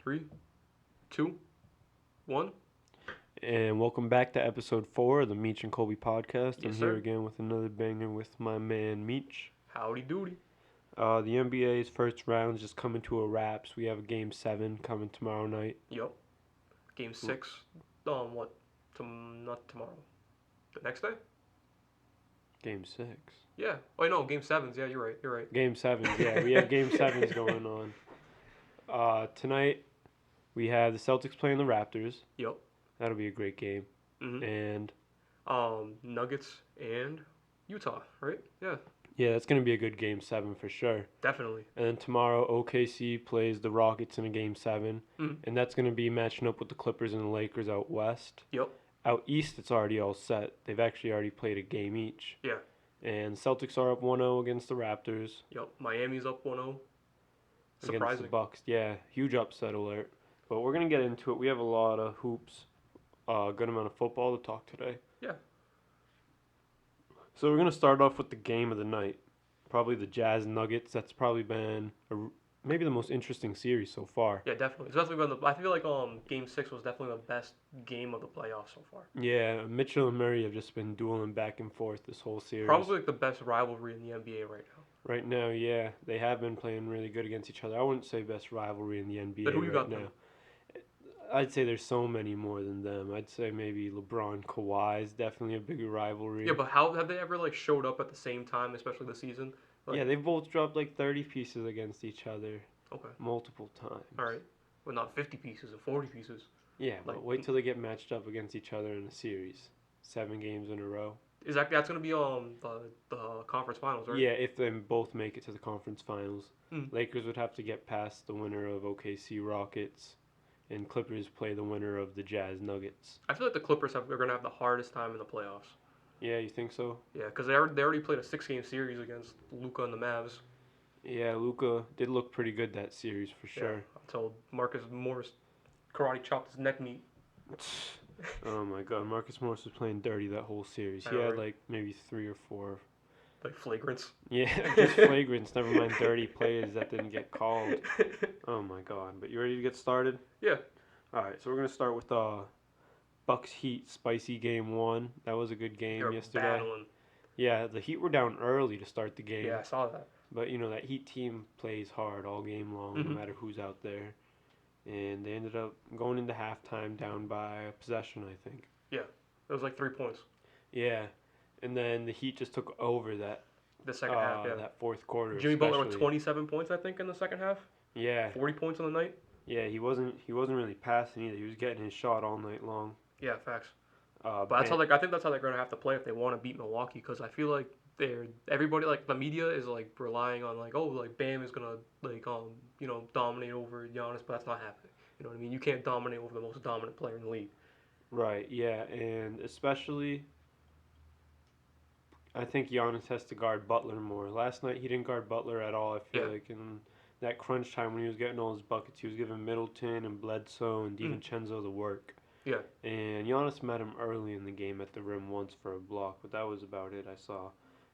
Three, two, one. And welcome back to episode 4 of the Meech and Colby podcast. Yes, I'm here sir. again with another banger with my man Meech. Howdy doody. The NBA's first round is just coming to a wrap. So we have a game 7 coming tomorrow night. Yup. Game six. What? Not tomorrow. The next day? Game 6. Yeah. Oh, no. Game sevens. Yeah, you're right. You're right. Game 7s, yeah. We have game 7s going on. Tonight we have the Celtics playing the Raptors. Yup. That'll be a great game. Mm-hmm. And Nuggets and Utah, right? Yeah, yeah, that's going to be a good game 7 for sure. definitely. And then tomorrow, OKC plays the Rockets in a game 7. Mhm. And that's going to be matching up with the Clippers and the Lakers out west. Yup. Out east, it's already all set. They've actually already played a game each. Yeah. And Celtics are up 1-0 against the Raptors. Yup. Miami's up 1-0. Against the Surprising. Bucks. Yeah, huge upset alert. But we're going to get into it. We have a lot of hoops, a good amount of football to talk today. Yeah. So we're going to start off with the game of the night. Probably the Jazz Nuggets. That's probably been maybe the most interesting series so far. Yeah, definitely. Especially when I feel like Game 6 was definitely the best game of the playoffs so far. Yeah, Mitchell and Murray have just been dueling back and forth this whole series. Probably like the best rivalry in the NBA right now. Right now, yeah, they have been playing really good against each other. I wouldn't say best rivalry in the NBA But who you right got now. then? I'd say there's so many more than them. I'd say maybe LeBron, Kawhi is definitely a bigger rivalry. Yeah, but how have they ever like showed up at the same time, especially this season? Like, yeah, they've both dropped like 30 pieces against each other okay, multiple times. all right, well not 50 pieces or 40 pieces. Yeah, but Like- wait till they get matched up against each other in a series. 7 games in a row. That's gonna be the conference finals, right? Yeah, if they both make it to the conference finals. Mm. Lakers would have to get past the winner of OKC Rockets, and Clippers play the winner of the Jazz Nuggets. I feel like the Clippers are gonna have the hardest time in the playoffs. Yeah, you think so? Yeah, because they already played a 6-game series against Luka and the Mavs. Yeah, Luka did look pretty good that series for sure. Yeah, until Marcus Morris karate chopped his neck meat. Oh my god, Marcus Morris was playing dirty that whole series. I He know, had right? like maybe 3 or 4. Like flagrants. Yeah, just flagrants, never mind dirty plays that didn't get called. Oh my god. But you ready to get started? Yeah. Alright, so we're going to start with Bucks Heat spicy game 1. That was a good game They're yesterday. battling. Yeah, the Heat were down early to start the game. Yeah, I saw that. But you know that Heat team plays hard all game long, no Mhm. matter who's out there. And they ended up going into halftime down by a possession, I think. It was like 3 points. Yeah, and then the Heat just took over The second half, yeah. that fourth quarter. Jimmy Butler with especially. 27 points, I think, in the second half. Yeah, 40 points on the night. yeah, he wasn't really passing either. He was getting his shot all night long. Yeah, facts. Uh, But Bam- I think that's how they're gonna have to play if they want to beat Milwaukee. Because I feel like everybody, like the media is like relying on like, oh, like Bam is gonna like dominate over Giannis, but that's not happening. You know what I mean? You can't dominate over the most dominant player in the league. Right, yeah, and especially, I think Giannis has to guard Butler more. Last night he didn't guard Butler at all. I feel Yeah. like in that crunch time when he was getting all his buckets, he was giving Middleton and Bledsoe and DiVincenzo the work. Yeah. And Giannis met him early in the game at the rim once for a block, but that was about it. I saw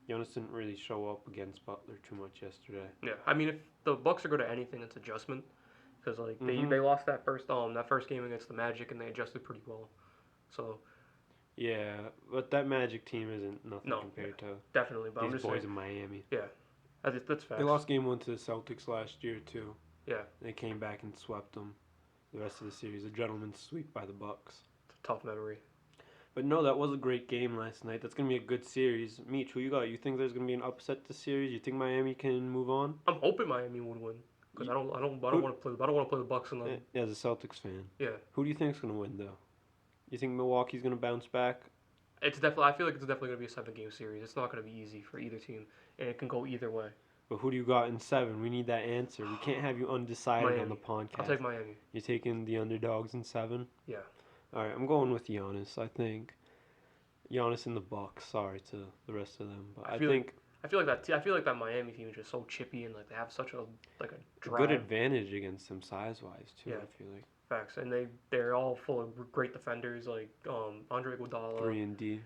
Giannis didn't really show up against Butler too much yesterday. Yeah, I mean, if the Bucks are good at anything, it's adjustment. Because like Mhm. they lost that first game against the Magic and they adjusted pretty well. So Yeah, but that Magic team isn't nothing No, compared to definitely, but I'm these just boys saying, in Miami. that's facts. They lost game 1 to the Celtics last year too. Yeah, They came back and swept them the rest of the series. A gentleman's sweep by the Bucks. it's a tough memory. But no, that was a great game last night. That's gonna be a good series. Meech, who you got? You think there's gonna be an upset this series? You think Miami can move on? I'm hoping Miami would win because I don't want to play the Bucks in the As a Celtics fan, yeah. who do you think's gonna win though? You think Milwaukee's gonna bounce back? I feel like it's definitely gonna be a 7-game series. It's not gonna be easy for either team, and it can go either way. But who do you got in 7? We need that answer. We can't have you undecided on Miami. the podcast. I'll take Miami. You're taking the underdogs in 7? Yeah. All right, I'm going with Giannis. I think Giannis in the Bucks. Sorry to the rest of them, but I I feel think I feel like that Miami team is just so chippy and like they have such a a drive. good advantage against them size-wise too. Yeah. I feel like Facts, and they're all full of great defenders like Andre Iguodala, 3 and D.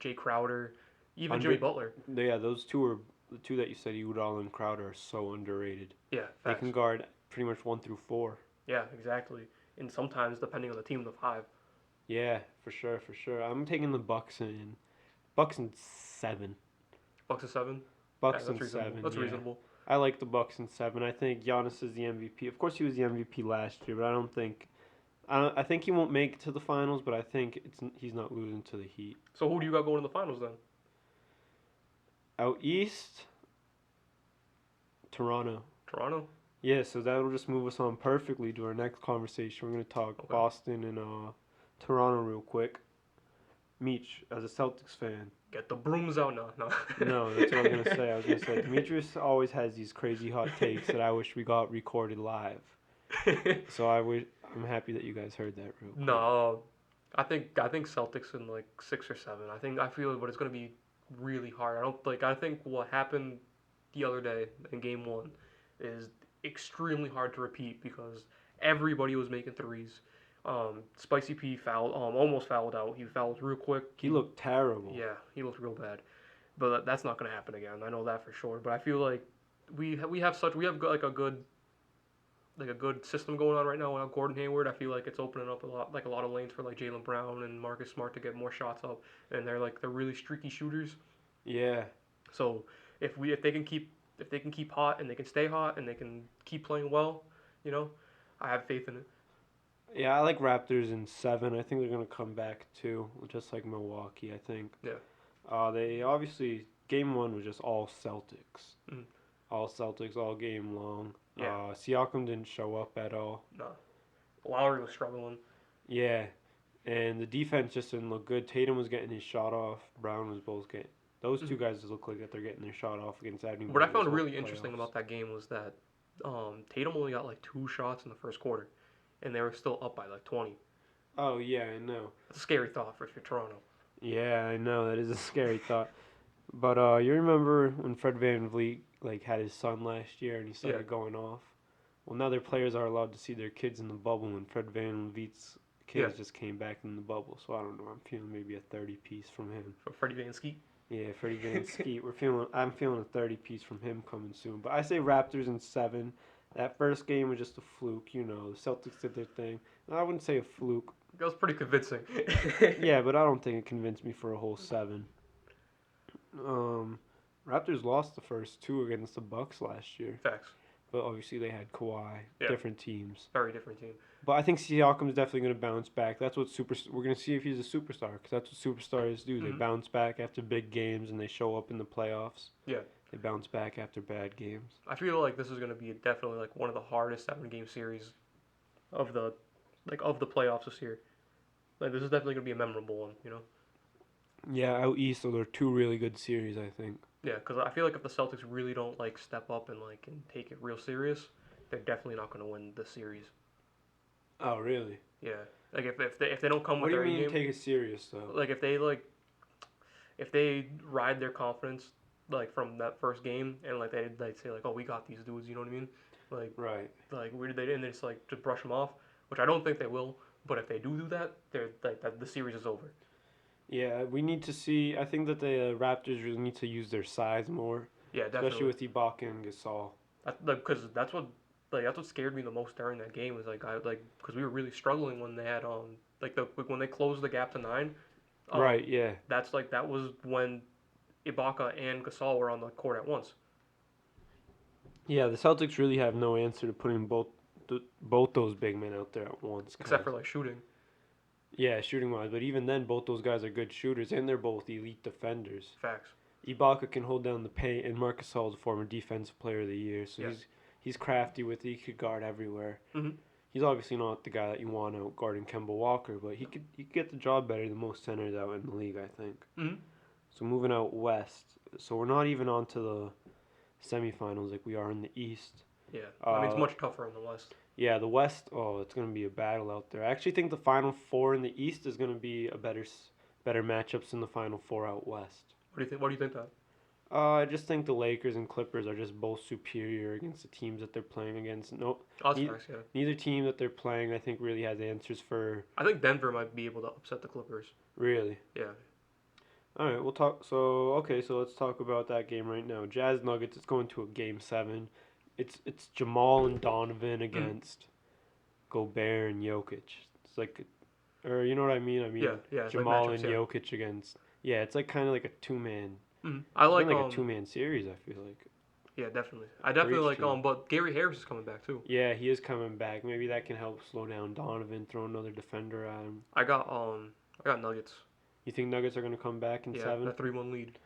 Jay Crowder, even Andre- Jimmy Butler. Yeah, those two are the two that you said, Iguodala and Crowder, are so underrated. Yeah, They facts. can guard pretty much 1 through 4. Yeah, exactly. And sometimes depending on the team, the five. Yeah, for sure, for sure. I'm taking the Bucks in 7. Bucks of seven. Yeah, Bucks that's in reasonable. 7. That's Yeah. reasonable. I like the Bucks in 7. I think Giannis is the MVP. Of course, he was the MVP last year, but I don't think. I think he won't make it to the finals, but I think he's not losing to the Heat. So who do you got going in the finals then? Out east, Toronto. Toronto. Yeah, so that'll just move us on perfectly to our next conversation. We're gonna talk Okay. Boston and Toronto real quick. Meech, as a Celtics fan, Get the brooms out now. No. no, that's what I was gonna say. I was gonna say Demetrius always has these crazy hot takes that I wish we got recorded live. So I'm happy that you guys heard that real quick. No, I think Celtics in like 6 or 7. I feel, but it's gonna be really hard. I don't like. I think what happened the other day in Game One is extremely hard to repeat because everybody was making threes. Spicy P fouled, almost fouled out. He fouled real quick. He looked terrible. Yeah, he looked real bad. But that's not gonna happen again. I know that for sure. But I feel like we have like a good system going on right now without Gordon Hayward. I feel like it's opening up a lot of lanes for like Jaylen Brown and Marcus Smart to get more shots up, and they're really streaky shooters. Yeah, So if they can keep hot and they can stay hot and they can keep playing well, you know, I have faith in it. yeah. I like Raptors in 7. I think they're gonna come back too, just like Milwaukee. I think. Yeah. They obviously Game 1 was just all Celtics, Mm. all Celtics all game long. Yeah. Siakam didn't show up at all. No, Lowry was struggling. Yeah, and the defense just didn't look good. Tatum was getting his shot off. Brown was both getting. Those two Mhm. guys look like that they're getting their shot off against anybody. What I this found whole really interesting playoffs. about that game was that Tatum only got like 2 shots in the first quarter, and they were still up by like 20. Oh yeah, I know. That's a scary thought for Toronto. Yeah, I know. That is a scary thought. But you remember when Fred Van Vliet like had his son last year and he started Yeah. going off? Well, now their players are allowed to see their kids in the bubble, and Fred Van Vliet's Yeah. kids just came back in the bubble. So I don't know. I'm feeling maybe a 30 piece from him. From Freddie Van Skeet. Yeah, Freddie Van Skeet. I'm feeling a 30 piece from him coming soon. But I say Raptors in 7. That first game was just a fluke. You know, the Celtics did their thing. I wouldn't say a fluke. That was pretty convincing. Yeah, but I don't think it convinced me for a whole 7. Raptors lost the first 2 against the Bucks last year, Facts. but obviously they had Kawhi, Yeah. different teams. Very different team. But I think Siakam's definitely going to bounce back. That's what we're going to see if he's a superstar, because that's what superstars do. They Mhm. bounce back after big games and they show up in the playoffs. Yeah. They bounce back after bad games. I feel like this is going to be definitely like one of the hardest 7 game series of the of the playoffs this year. Like this is definitely going to be a memorable one, you know. Yeah, out east, so they're 2 really good series, I think. Yeah, because I feel like if the Celtics really don't like step up and like and take it real serious, they're definitely not going to win the series. Oh, really? Yeah, like if they don't come What with do you their A mean game, take it serious, though? like if they ride their confidence like from that first game and like they'd say like, oh, we got these dudes, you know what I mean? Like Right. where did they and they just like just brush them off, which I don't think they will. But if they do that, they're like that the series is over. Yeah, we need to see. I think that the Raptors really need to use their size more, Yeah, especially definitely. with Ibaka and Gasol. Because that's what scared me the most during that game was because we were really struggling when they had when they closed the gap to 9. Right. Yeah. That was when Ibaka and Gasol were on the court at once. Yeah. The Celtics really have no answer to putting both those big men out there at once. Except for like shooting. Yeah, shooting wise, but even then, both those guys are good shooters, and they're both elite defenders. Facts. Ibaka can hold down the paint, and Marcus Gasol is a former Defensive Player of the Year, so Yes. he's crafty with it. He could guard everywhere. Mhm. He's obviously not the guy that you want out guarding Kemba Walker, but he could get the job better than most centers out in the league, I think. Mhm. So moving out west, so we're not even on to the semifinals like we are in the East. Yeah. I mean, it's Uh, much tougher in the West. Yeah, the West. Oh, it's gonna be a battle out there. I actually think the Final Four in the East is gonna be a better matchups than the Final Four out west. What do you think? What do you think that? I just think the Lakers and Clippers are just both superior against the teams that they're playing against. No, Oh, that's He- facts. Yeah. neither team that they're playing, I think, really has answers for I think Denver might be able to upset the Clippers. really. Yeah. All right, we'll talk. So okay, so let's talk about that game right now. Jazz Nuggets. It's going to a game 7. It's Jamal and Donovan against Gobert and Jokic. It's like, or you know what I mean? I mean Yeah, it's like Jamal matchups. and Yeah. Jokic against. Yeah, it's like kind of like a two man. I It's been like like a 2-man series. I feel like yeah, definitely. I for definitely each like team. but Gary Harris is coming back too. Yeah, he is coming back. Maybe that can help slow down Donovan. Throw another defender at him. I got Nuggets. You think Nuggets are gonna come back in Yeah, 7? that 3-1 lead.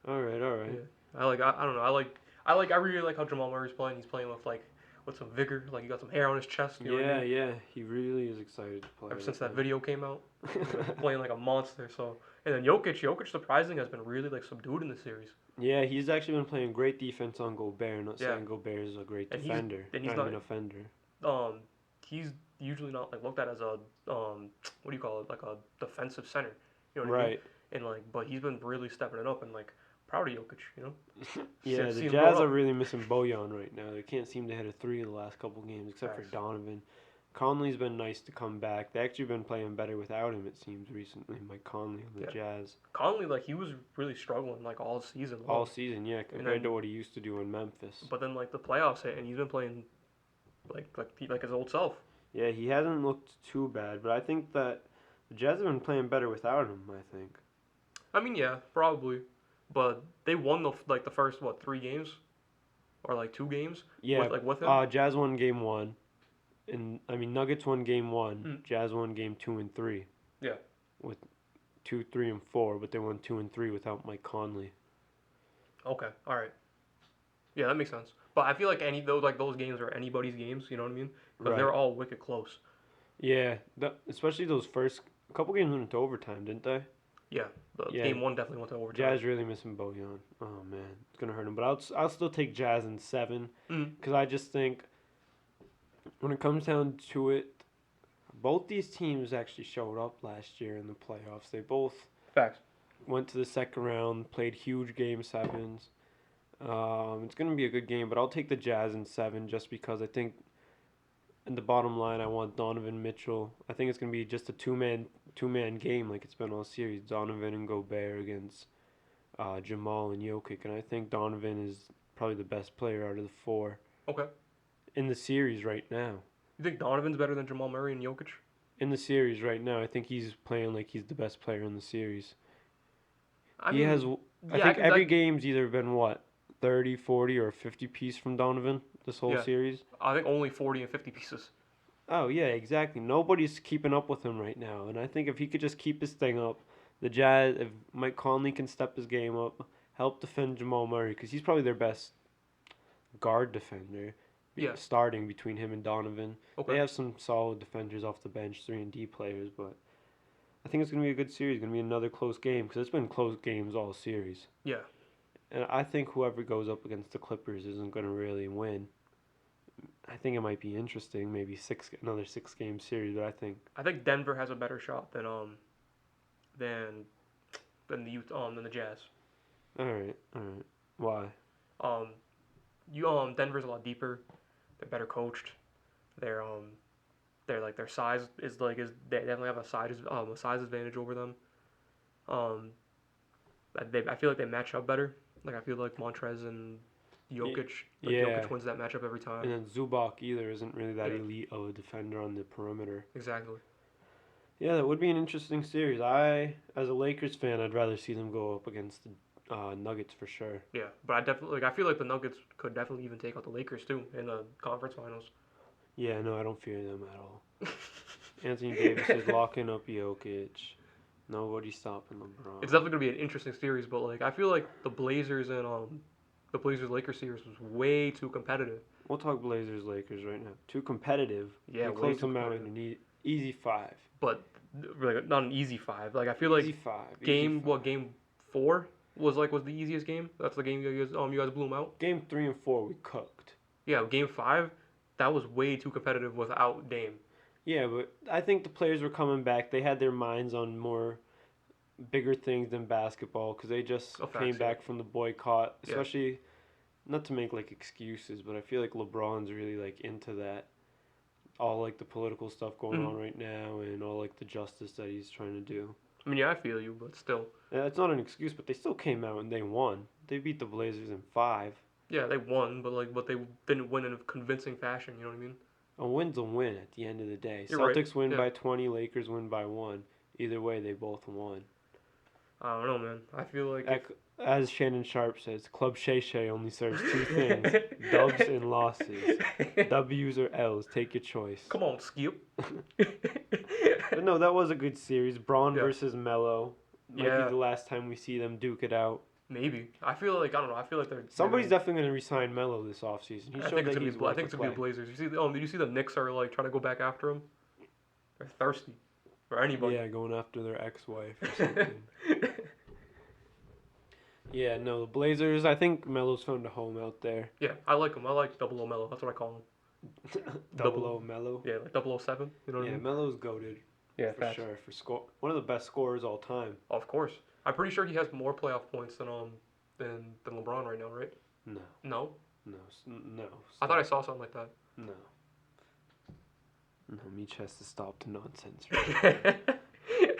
All right, all Yeah, right. I don't know. I really like how Jamal Murray's playing. He's playing with some vigor. Like he got some hair on his chest. You know what I Yeah, mean? yeah. He really is excited to play Ever since right that video came out, now. playing like a monster. So and then Jokic surprisingly has been really like subdued in the series. Yeah, he's actually been playing great defense on Gobert. Not Yeah, saying Gobert is a great and defender. he's I not mean offender. um he's usually not like looked at as a what do you call it, like a defensive center. You know what I mean? Right. And like, but he's been really stepping it up and like proud of Jokic. You know, Yeah, the seeing him Jazz grow are up. really missing Bojan right now. They can't seem to hit a three the last couple games, except for Facts. Donovan. Conley's been nice to come back. They actually been playing better without him. It seems recently. Mike Conley on the Yeah. Jazz Conley, like he was really struggling like all season long. all season. Yeah, compared to what he used to do in Memphis. But then like the playoffs hit and he's been playing like his old self. Yeah, he hasn't looked too bad, but I think that the Jazz have been playing better without him. I think. I mean, yeah, probably, but they won the first 3 games or like 2 games Yeah, with him. Jazz won game 1, and I mean Nuggets won game 1. Mm. Jazz won game 2 and 3. Yeah. With 2, 3, and 4, but they won 2 and 3 without Mike Conley. Okay, all right. Yeah, that makes sense. But I feel like those games are anybody's games. You know what I mean? Because Right. they're all wicked close. Yeah, especially those first couple games went into overtime, didn't they? Yeah, Yeah. game 1 definitely went to overtime. Jazz really missing Bojan. Oh man, it's gonna hurt him. But I'll still take Jazz in 7 Mm. because I just think when it comes down to it, both these teams actually showed up last year in the playoffs. They both Facts. went to the second round, played huge game 7s. It's gonna be a good game, but I'll take the Jazz in 7 just because I think. In the bottom line, I want Donovan Mitchell. I think it's gonna be just a two man game like it's been all series. Donovan and Gobert against Jamal and Jokic, and I think Donovan is probably the best player out of the 4 Okay. in the series right now. You think Donovan's better than Jamal Murray and Jokic? In the series right now, I think he's playing like he's the best player in the series. I He mean, has. yeah, I think every game's either been what 30, 40, or 50 piece from Donovan this whole Yeah. series. I think only 40 and 50 pieces. Oh yeah, exactly. Nobody's keeping up with him right now, and I think if he could just keep his thing up, the Jazz, if Mike Conley can step his game up, help defend Jamal Murray, because he's probably their best guard defender. Yeah. Starting between him and Donovan, Okay. they have some solid defenders off the bench, 3-and-D players, but I think it's gonna be a good series. Gonna be another close game because it's been close games all series. Yeah. And I think whoever goes up against the Clippers isn't gonna really win. I think it might be interesting, maybe another 6-game series, but I think Denver has a better shot than than the Jazz. all right. Why? Denver's a lot deeper. They're better coached. They're like their size is they definitely have a size advantage over them. I feel like they match up better. Like I feel like Montrez and Jokic. Yeah. Jokic wins that matchup every time. And then Zubac either isn't really that Yeah. elite of a defender on the perimeter. Exactly. Yeah, that would be an interesting series. As a Lakers fan, I'd rather see them go up against the Nuggets for sure. Yeah, but I feel like the Nuggets could definitely even take out the Lakers too in the conference finals. Yeah, no, I don't fear them at all. Anthony Davis is locking up Jokic. Nobody's stopping LeBron. It's definitely gonna be an interesting series, but like I feel like the Blazers Lakers series was way too competitive. We'll talk Blazers Lakers right now. Too competitive. Yeah, We way close too them out in competitive. an easy 5. But like not an easy 5. Like I feel like Easy 5. game 4 was the easiest game. That's the game you guys blew them out. Game 3 and 4 we cooked. Yeah, game 5 that was way too competitive without Dame. Yeah, but I think the players were coming back. They had their minds on more bigger things than basketball because they just Facts, came yeah. back from the boycott. Yeah. Especially, not to make like excuses, but I feel like LeBron's really like into that. All like the political stuff going Mhm. on right now and all like the justice that he's trying to do. I mean, yeah, I feel you, but still. Yeah, it's not an excuse, but they still came out and they won. They beat the Blazers in 5. Yeah, they won, but they didn't win in a convincing fashion. You know what I mean? A win's a win at the end of the day. You're right. Celtics win Yeah. by 20, Lakers win by 1. Either way, they both won. I don't know, man. I feel like if As Shannon Sharp says, Club Shay Shay only serves two things: dubs and losses. W's or L's, take your choice. Come on, Skip. But no, that was a good series. Braun Yeah. versus Melo. Might Yeah. be the last time we see them duke it out. Maybe. I feel like I don't know. I feel like they're Somebody's definitely going to resign Melo this offseason. He I showed think that it's gonna he's be. I worth think it's a gonna be play. Blazers. You see? Did you see the Knicks are like trying to go back after him? They're thirsty for anybody. Yeah, going after their ex-wife or something. Yeah, no, the Blazers, I think Melo's found a home out there. Yeah, I like him. I like Double O Mello. That's what I call him. Double O Melo. Yeah, like 007. You know what I Yeah, mean? Melo's goated Yeah, for facts. sure. One of the best scorers all time. Of course. I'm pretty sure he has more playoff points than than LeBron right now, right? No, No. no. I thought I saw something like that. No. No, Meech has to stop the nonsense.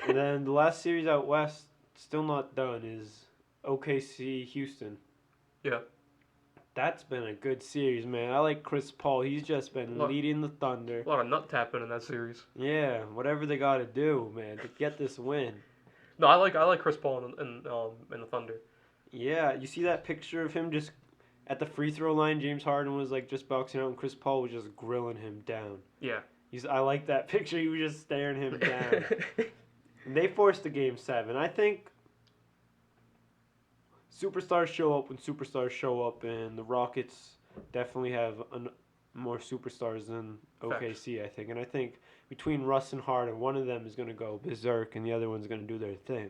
And then the last series out west, still not done, is OKC Houston. Yeah. That's been a good series, man. I like Chris Paul. He's just been Look. leading the Thunder. A lot of nut tapping in that series. Yeah, whatever they got to do, man, to get this win. No, I like Chris Paul in the Thunder. Yeah, you see that picture of him just at the free throw line? James Harden was like just boxing out, and Chris Paul was just grilling him down. Yeah. I like that picture. He was just staring him down. And they forced the game 7. I think superstars show up when superstars show up, and the Rockets definitely have more superstars than OKC, I think. And I think between Russ and Harden, one of them is going to go berserk, and the other one's going to do their thing.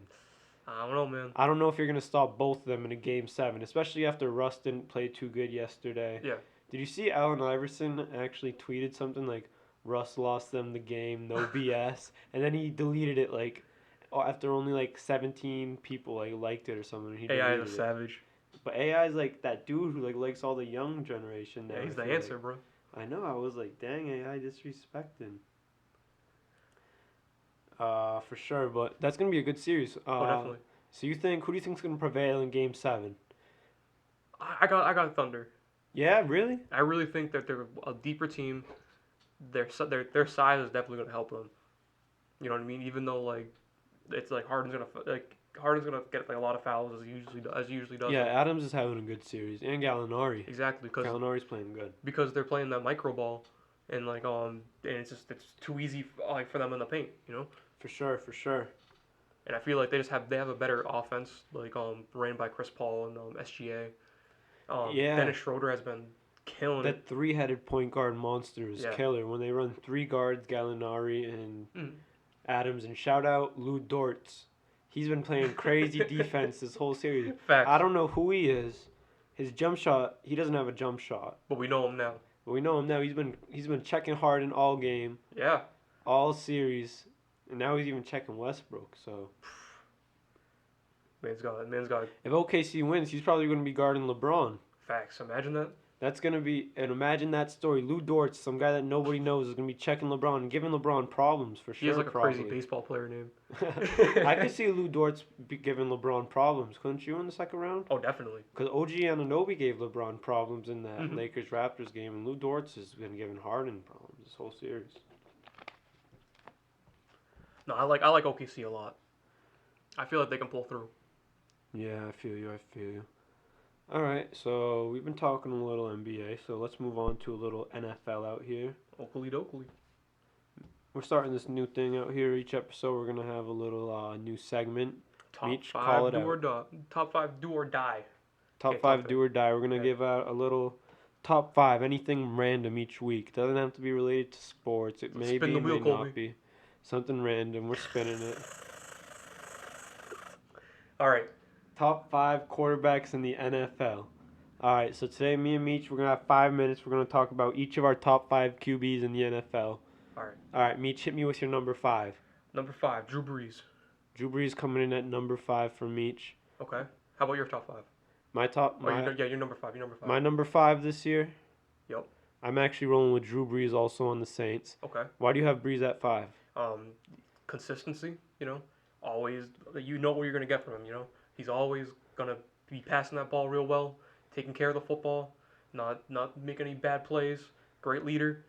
I don't know, man. I don't know if you're going to stop both of them in a game 7, especially after Russ didn't play too good yesterday. Yeah. Did you see Allen Iverson actually tweeted something like, Russ lost them the game, no BS, and then he deleted it like after only like 17 people like liked it or something. He AI deleted is a it. savage. But AI is like that dude who like likes all the young generation now. Yeah, he's I the feel answer, like. bro. I know. I was like, dang, AI disrespecting. For sure, but that's gonna be a good series. Oh, definitely. So who do you think's gonna prevail in Game 7? I got Thunder. Yeah, really? I really think that they're a deeper team. Their size is definitely going to help them. You know what I mean? Even though like it's like Harden's gonna get like a lot of fouls as he usually does. Yeah, Adams is having a good series, and Gallinari. Exactly, Gallinari's playing good. because they're playing that micro ball, and and it's too easy for them in the paint, you know. For sure, for sure. And I feel like they have a better offense, like ran by Chris Paul and SGA. Yeah. Dennis Schroeder has been killing it. That three-headed point guard monster is Yeah. killer. When they run 3 guards, Gallinari and Mm. Adams, and shout out Lou Dortz. He's been playing crazy defense this whole series. Facts. I don't know who he is. His jump shot, he doesn't have a jump shot. But we know him now. But we know him now. He's been checking Harden all game, Yeah. all series, and now he's even checking Westbrook. So Man's got if OKC wins, he's probably going to be guarding LeBron. facts. Imagine that. That's going to be, and imagine that story. Lou Dortz, some guy that nobody knows, is going to be checking LeBron and giving LeBron problems for sure. He has like a probably. crazy baseball player name. I could see Lou Dortz giving LeBron problems, couldn't you, in the second round? Oh, definitely. Because OG Anunoby gave LeBron problems in that Mhm. Lakers-Raptors game, and Lou Dortz has been giving Harden problems this whole series. No, I like OKC a lot. I feel like they can pull through. Yeah, I feel you. All right, so we've been talking a little NBA, so let's move on to a little NFL out here. Oakley dokley. We're starting this new thing out here. Each episode, we're gonna have a little new segment. Top Meech, five call it do out. or die. Top 5 do or die. Top Okay, 5 top do or die. We're gonna Okay. give out a little top 5, anything random each week. Doesn't have to be related to sports. It may Spin be, the wheel, may Colby. not be. Something random. We're spinning it. All right. Top 5 quarterbacks in the NFL. All right, so today, me and Meech, we're gonna have 5 minutes. We're gonna talk about each of our top 5 QBs in the NFL. All right. All right, Meech, hit me with your number 5. Number 5, Drew Brees. Drew Brees coming in at number 5 for Meech. Okay. How about your top 5? My top, Oh, you're number 5. You're number 5. my number 5 this year. Yep. I'm actually rolling with Drew Brees also on the Saints. Okay. Why do you have Brees at 5? Consistency. You know, always. You know what you're gonna get from him. You know, he's always gonna be passing that ball real well, taking care of the football, not making any bad plays. Great leader.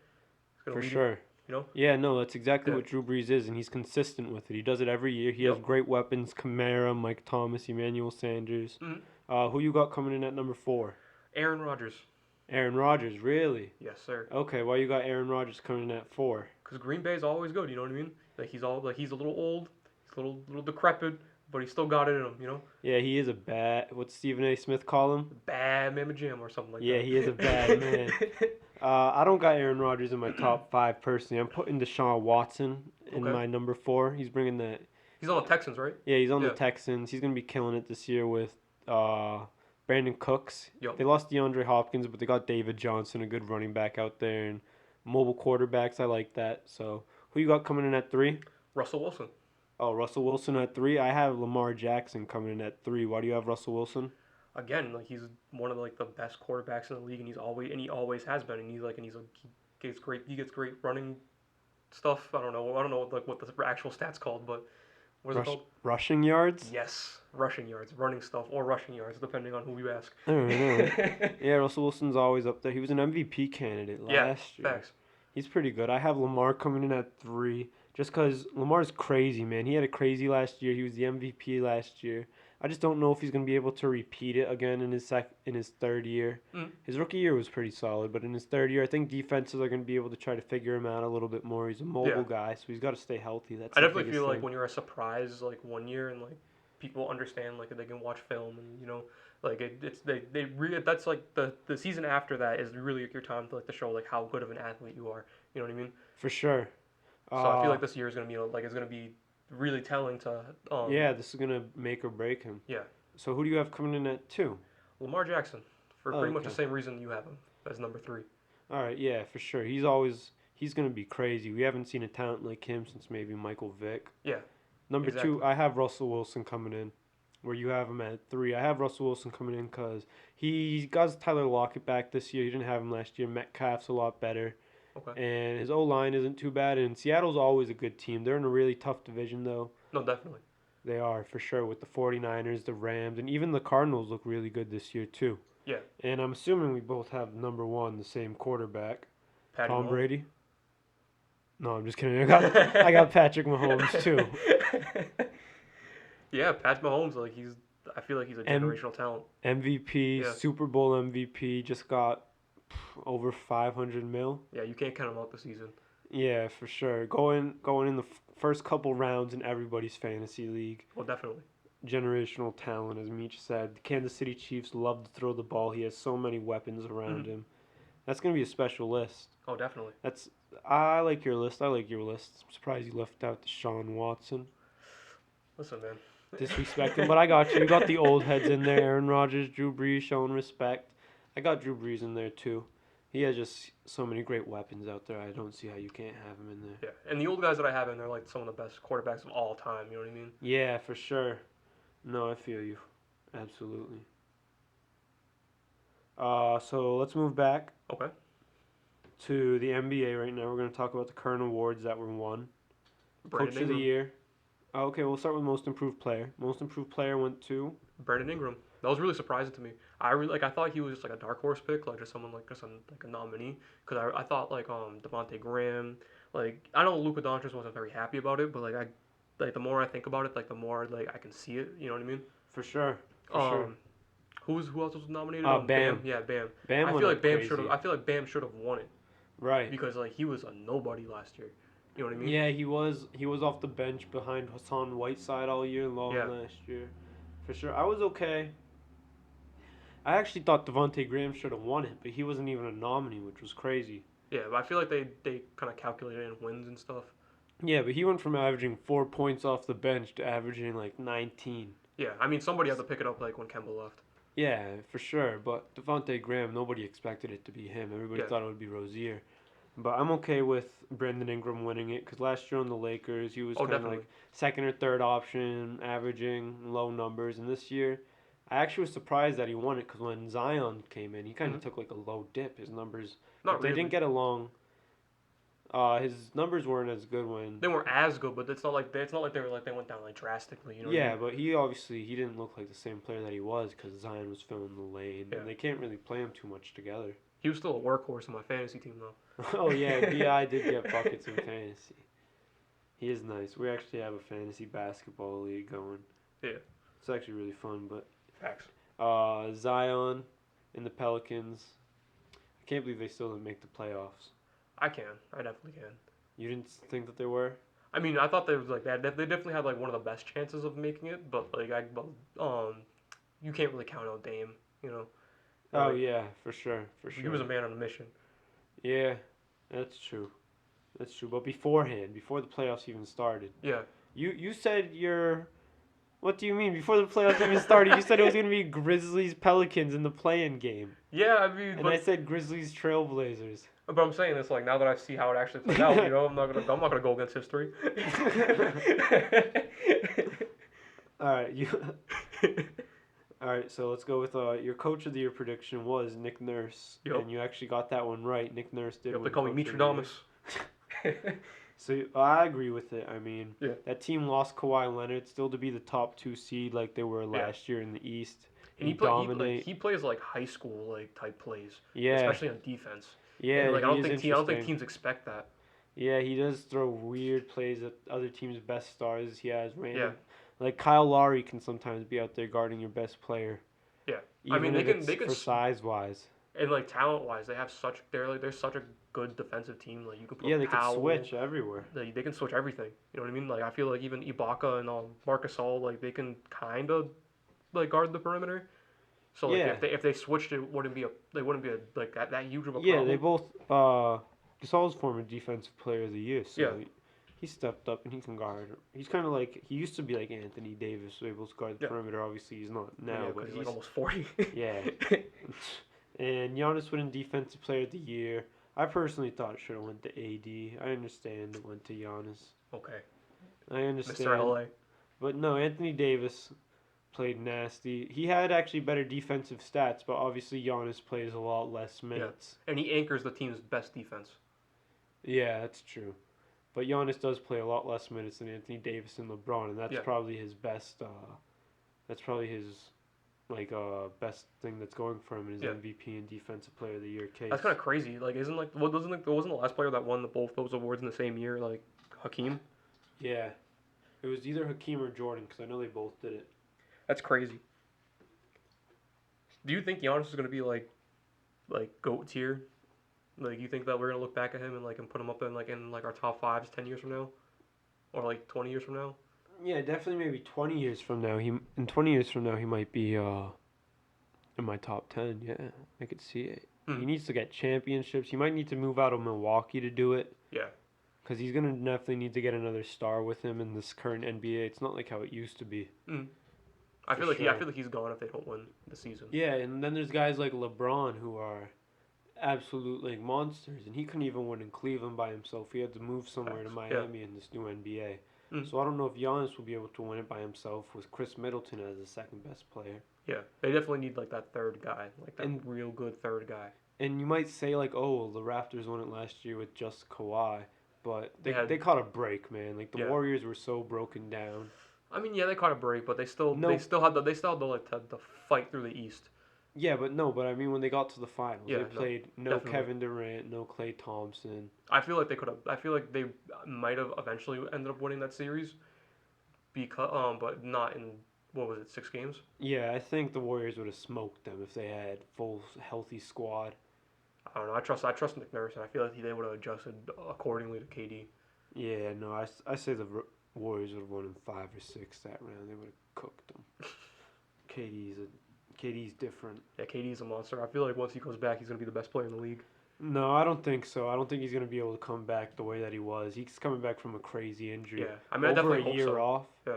He's gonna For lead it. sure. You know. Yeah, no, that's exactly Yeah. what Drew Brees is, and he's consistent with it. He does it every year. He has Yep. great weapons: Kamara, Mike Thomas, Emmanuel Sanders. Hmm. Who you got coming in at number 4? Aaron Rodgers. Aaron Rodgers, really? Yes, sir. Okay, why you got Aaron Rodgers coming in at 4? Because Green Bay's always good. You know what I mean? Like he's a little old, he's a little decrepit, but he's still got it in him. You know, Yeah, he is a bad. What's Stephen A. Smith call him? bad mamma jam or something like Yeah, that. he is a bad man. I don't got Aaron Rodgers in my top 5 personally. I'm putting Deshaun Watson in Okay. my number 4. He's bringing that. He's on the Texans, right? Yeah, he's on the Yeah. Texans. He's gonna be killing it this year with Brandon Cooks. Yup. They lost DeAndre Hopkins, but they got David Johnson, a good running back out there, and mobile quarterbacks. I like that. So, who you got coming in at 3? Russell Wilson. Oh, Russell Wilson at 3. I have Lamar Jackson coming in at 3. Why do you have Russell Wilson? Again, like he's one of like the best quarterbacks in the league, and he always has been, and he gets great running stuff. I don't know like what the actual stats called, but what is it called? Rushing yards? Yes, rushing yards, running stuff, or rushing yards, depending on who you ask. I don't know. Yeah, Russell Wilson's always up there. He was an MVP candidate Yeah, last year. facts. He's pretty good. I have Lamar coming in at 3 just because Lamar's crazy, man. He had a crazy last year. He was the MVP last year. I just don't know if he's going to be able to repeat it again in his third year. Mm. His rookie year was pretty solid, but in his third year, I think defenses are going to be able to try to figure him out a little bit more. He's a mobile Yeah. guy, so he's got to stay healthy. That's I the definitely biggest feel like thing. when you're a surprise like one year and like people understand like they can watch film and like that's like the season after that is really like your time to show like how good of an athlete you are. You know what I mean? For sure. So I feel like this year is gonna be like it's gonna be really telling to Yeah, this is going to make or break him. Yeah. So who do you have coming in at 2? Lamar Jackson for pretty much the Okay. same reason you have him as number 3. All right, yeah, for sure. He's going to be crazy. We haven't seen a talent like him since maybe Michael Vick. Yeah, Number exactly. 2, I have Russell Wilson coming in. Where you have him at 3. I have Russell Wilson coming in because he got Tyler Lockett back this year. He didn't have him last year. Metcalf's a lot better. Okay. And his O-line isn't too bad. And Seattle's always a good team. They're in a really tough division, though. No, definitely. They are, for sure, with the 49ers, the Rams, and even the Cardinals look really good this year, too. Yeah. And I'm assuming we both have number 1, the same quarterback. Patty Tom Mahomes. Brady? No, I'm just kidding. I got Patrick Mahomes, too. Yeah, Pat Mahomes, like I feel like he's a generational talent. MVP, Yeah. Super Bowl MVP, just got over 500 mil. Yeah, you can't count him out the season. Yeah, for sure. Going in the first couple rounds in everybody's fantasy league. Well, definitely. Generational talent, as Meech said. The Kansas City Chiefs love to throw the ball. He has so many weapons around him. That's going to be a special list. Oh, definitely. I like your list. I'm surprised you left out Deshaun Watson. Listen, man. Disrespect him, but I got you. You got the old heads in there. Aaron Rodgers, Drew Brees, showing respect. I got Drew Brees in there too. He has just so many great weapons out there. I don't see how you can't have him in there. Yeah, and the old guys that I have in there, like some of the best quarterbacks of all time. You know what I mean? Yeah, for sure. No, I feel you. Absolutely. So let's move back Okay. to the NBA right now. We're going to talk about the current awards that were won. Brandon Coach of the Ingram. Year. Okay, we'll start with Most Improved Player. Most Improved Player went to... Brandon Ingram. That was really surprising to me. I thought he was just like a dark horse pick, like just someone like a nominee. Because I thought like Devontae Graham, like I know Luka Doncic wasn't very happy about it, but like the more I think about it, like the more like I can see it. You know what I mean? For sure. For sure. Who else was nominated? Bam. Yeah, Bam. Bam I went feel up like Bam crazy. should have. I feel like Bam should have won it Right. because like he was a nobody last year. You know what I mean? Yeah, he was off the bench behind Hassan Whiteside all year long Yeah. last year. For sure. I was okay. I actually thought Devontae Graham should have won it, but he wasn't even a nominee, which was crazy. Yeah, but I feel like they kind of calculated in wins and stuff. Yeah, but he went from averaging 4 points off the bench to averaging like 19. Yeah, I mean somebody had to pick it up like when Kemba left. Yeah, for sure. But Devontae Graham, nobody expected it to be him. Everybody Yeah. thought it would be Rozier. But I'm okay with Brandon Ingram winning it because last year on the Lakers, he was Oh, kind of definitely. like second or third option, averaging low numbers. And this year, I actually was surprised that he won it because when Zion came in, he kind of Mhm. took like a low dip. His numbers, Not they really. didn't get along. His numbers weren't as good when. They weren't as good, but it's not like they went down like drastically. You know? What I Yeah, mean? but he didn't look like the same player that he was because Zion was filling the lane. Yeah. And they can't really play him too much together. He was still a workhorse in my fantasy team though. Oh yeah, Bi did get buckets in fantasy. He is nice. We actually have a fantasy basketball league going. Yeah. It's actually really fun. But Facts. Zion and the Pelicans. I can't believe they still didn't make the playoffs. I can. I definitely can. You didn't think that they were? I mean, I thought they was like that. They definitely had like one of the best chances of making it, but you can't really count out Dame. You know, Oh like yeah, for sure, for he was sure. a man on a mission. Yeah, that's true. That's true. But beforehand, before the playoffs even started, Yeah. you said you're. What do you mean? Before the playoffs even started, you said it was gonna be Grizzlies Pelicans in the play-in game, Yeah. I mean, and I said Grizzlies Trailblazers. but I'm saying this like now that I see how it actually played out. You know, I'm not gonna go against history. All right, you. All right, so let's go with your coach of the year prediction was Nick Nurse, Yep. and you actually got that one right. Nick Nurse did You have to win call me coach of the year. Mitradamus. So I agree with it. I mean, Yeah. that team lost Kawhi Leonard still to be the top 2 seed like they were Yeah. last year in the East. And he plays like high school like type plays, Yeah, especially on defense. yeah, And like he is I don't think interesting. teams expect that. Yeah, he does throw weird plays at other teams' best stars. He has Yeah. random, like Kyle Lowry can sometimes be out there guarding your best player, Yeah. I even mean if it's they can for size wise. and like talent wise they have such they're such a good defensive team. Like you can Yeah, put they can Powell. switch everywhere. They can switch everything. You know what I mean? Like I feel like even Ibaka and Marcus All like they can kind of like guard the perimeter. So like Yeah, if they switched it wouldn't be a like that huge of a yeah, they problem. both. Gasol's former defensive player of the year, so Yeah. he stepped up and he can guard. He's kind of like he used to be like Anthony Davis, so able to guard the Yeah. perimeter. Obviously, he's not now, Yeah, but because he's he's like almost 40. yeah. And Giannis winning Defensive Player of the Year. I personally thought it should have went to AD. I understand it went to Giannis. Okay. I understand, Mr. LA. but no, Anthony Davis played nasty. He had actually better defensive stats, but obviously Giannis plays a lot less minutes. And he anchors the team's best defense. Yeah, that's true. But Giannis does play a lot less minutes than Anthony Davis and LeBron, and that's Yeah. probably his best. That's probably his best thing that's going for him in his Yeah. MVP and Defensive Player of the Year case. That's kind of crazy. Like, isn't like what doesn't like wasn't the last player that won both those awards in the same year like Hakeem? Yeah, it was either Hakeem or Jordan because I know they both did it. That's crazy. Do you think Giannis is gonna be like GOAT tier? Like, you think that we're gonna look back at him and put him up in our top fives 10 years from now, or like 20 years from now? Yeah, definitely. Maybe 20 years from now, in 20 years from now, he might be in my top 10. Yeah, I could see it. Hmm. He needs to get championships. He might need to move out of Milwaukee to do it. Yeah. Because he's gonna definitely need to get another star with him in this current NBA. It's not like how it used to be. I For feel like sure. I feel like he's gone if they don't win the season. Yeah, and then there's guys like LeBron who are absolute like monsters, and he couldn't even win in Cleveland by himself. He had to move somewhere to Facts. Yeah. Miami in this new NBA. Mm. So I don't know if Giannis will be able to win it by himself with Chris Middleton as the second best player. Yeah, they definitely need like that third guy, like that And- real good third guy. And you might say like, oh, the Raptors won it last year with just Kawhi, but They had- they caught a break, man. Like the Yeah. Warriors were so broken down. I mean, yeah, they caught a break, but they still No. had the fight through the East. Yeah, but I mean when they got to the finals, Yeah, they no, played no definitely. Kevin Durant, no Klay Thompson. I feel like they could have. I feel like they might have eventually ended up winning that series, because but not in what was it 6 games? Yeah, I think the Warriors would have smoked them if they had full healthy squad. I don't know. I trust Nick Nurse, and I feel like they would have adjusted accordingly to KD. Yeah, no, I say the Warriors would have won in 5 or 6 that round. They would have cooked them. KD's different. Yeah, KD's a monster. I feel like once he goes back, he's gonna be the best player in the league. No, I don't think so. I don't think he's gonna be able to come back the way that he was. He's coming back from a crazy injury. Yeah, I mean, I Over definitely a hope year so. off. Yeah.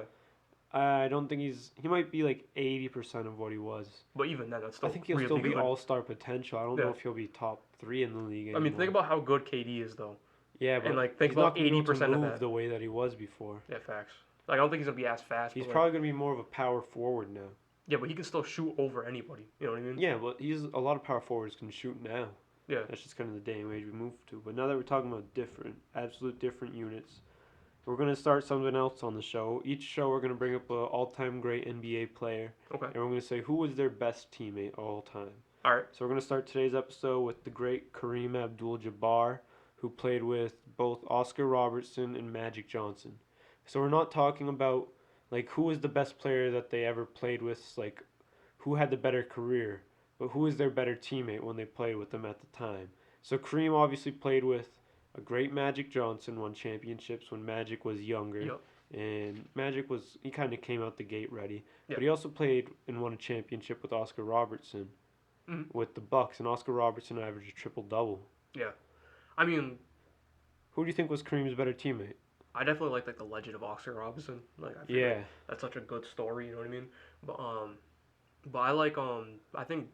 I don't think he might be like 80% of what he was. But even then, that's still I think he'll really still be good. all-star potential. I don't Yeah. know if he'll be top 3 in the league I anymore. mean, think about how good KD is, though. yeah, but and, like, think he's not about gonna be able to 80% of move that. the way that he was before. Yeah, facts. Like, I don't think he's gonna be as fast. He's but, like, probably gonna be more of a power forward now. yeah, but he can still shoot over anybody. You know what I mean? Yeah, but he's a lot of power forwards can shoot now. Yeah. That's just kind of the day and age we moved to. But now that we're talking about absolute different units, we're gonna start something else on the show. Each show we're gonna bring up a all-time great NBA player, Okay. and we're gonna say who was their best teammate all time. All right. So we're gonna start today's episode with the great Kareem Abdul-Jabbar. who played with both Oscar Robertson and Magic Johnson. So we're not talking about like who was the best player that they ever played with, like who had the better career, but who was their better teammate when they played with them at the time. So Kareem obviously played with a great Magic Johnson, won championships when Magic was younger, Yep. and Magic was he kind of came out the gate ready. But Yep. he also played and won a championship with Oscar Robertson Mhm. with the Bucks, and Oscar Robertson averaged a triple double. Yeah. I mean, Who do you think was Kareem's better teammate? I definitely like the legend of Oscar Robinson. Like I feel like Yeah, that's such a good story. You know what I mean? But but I like I think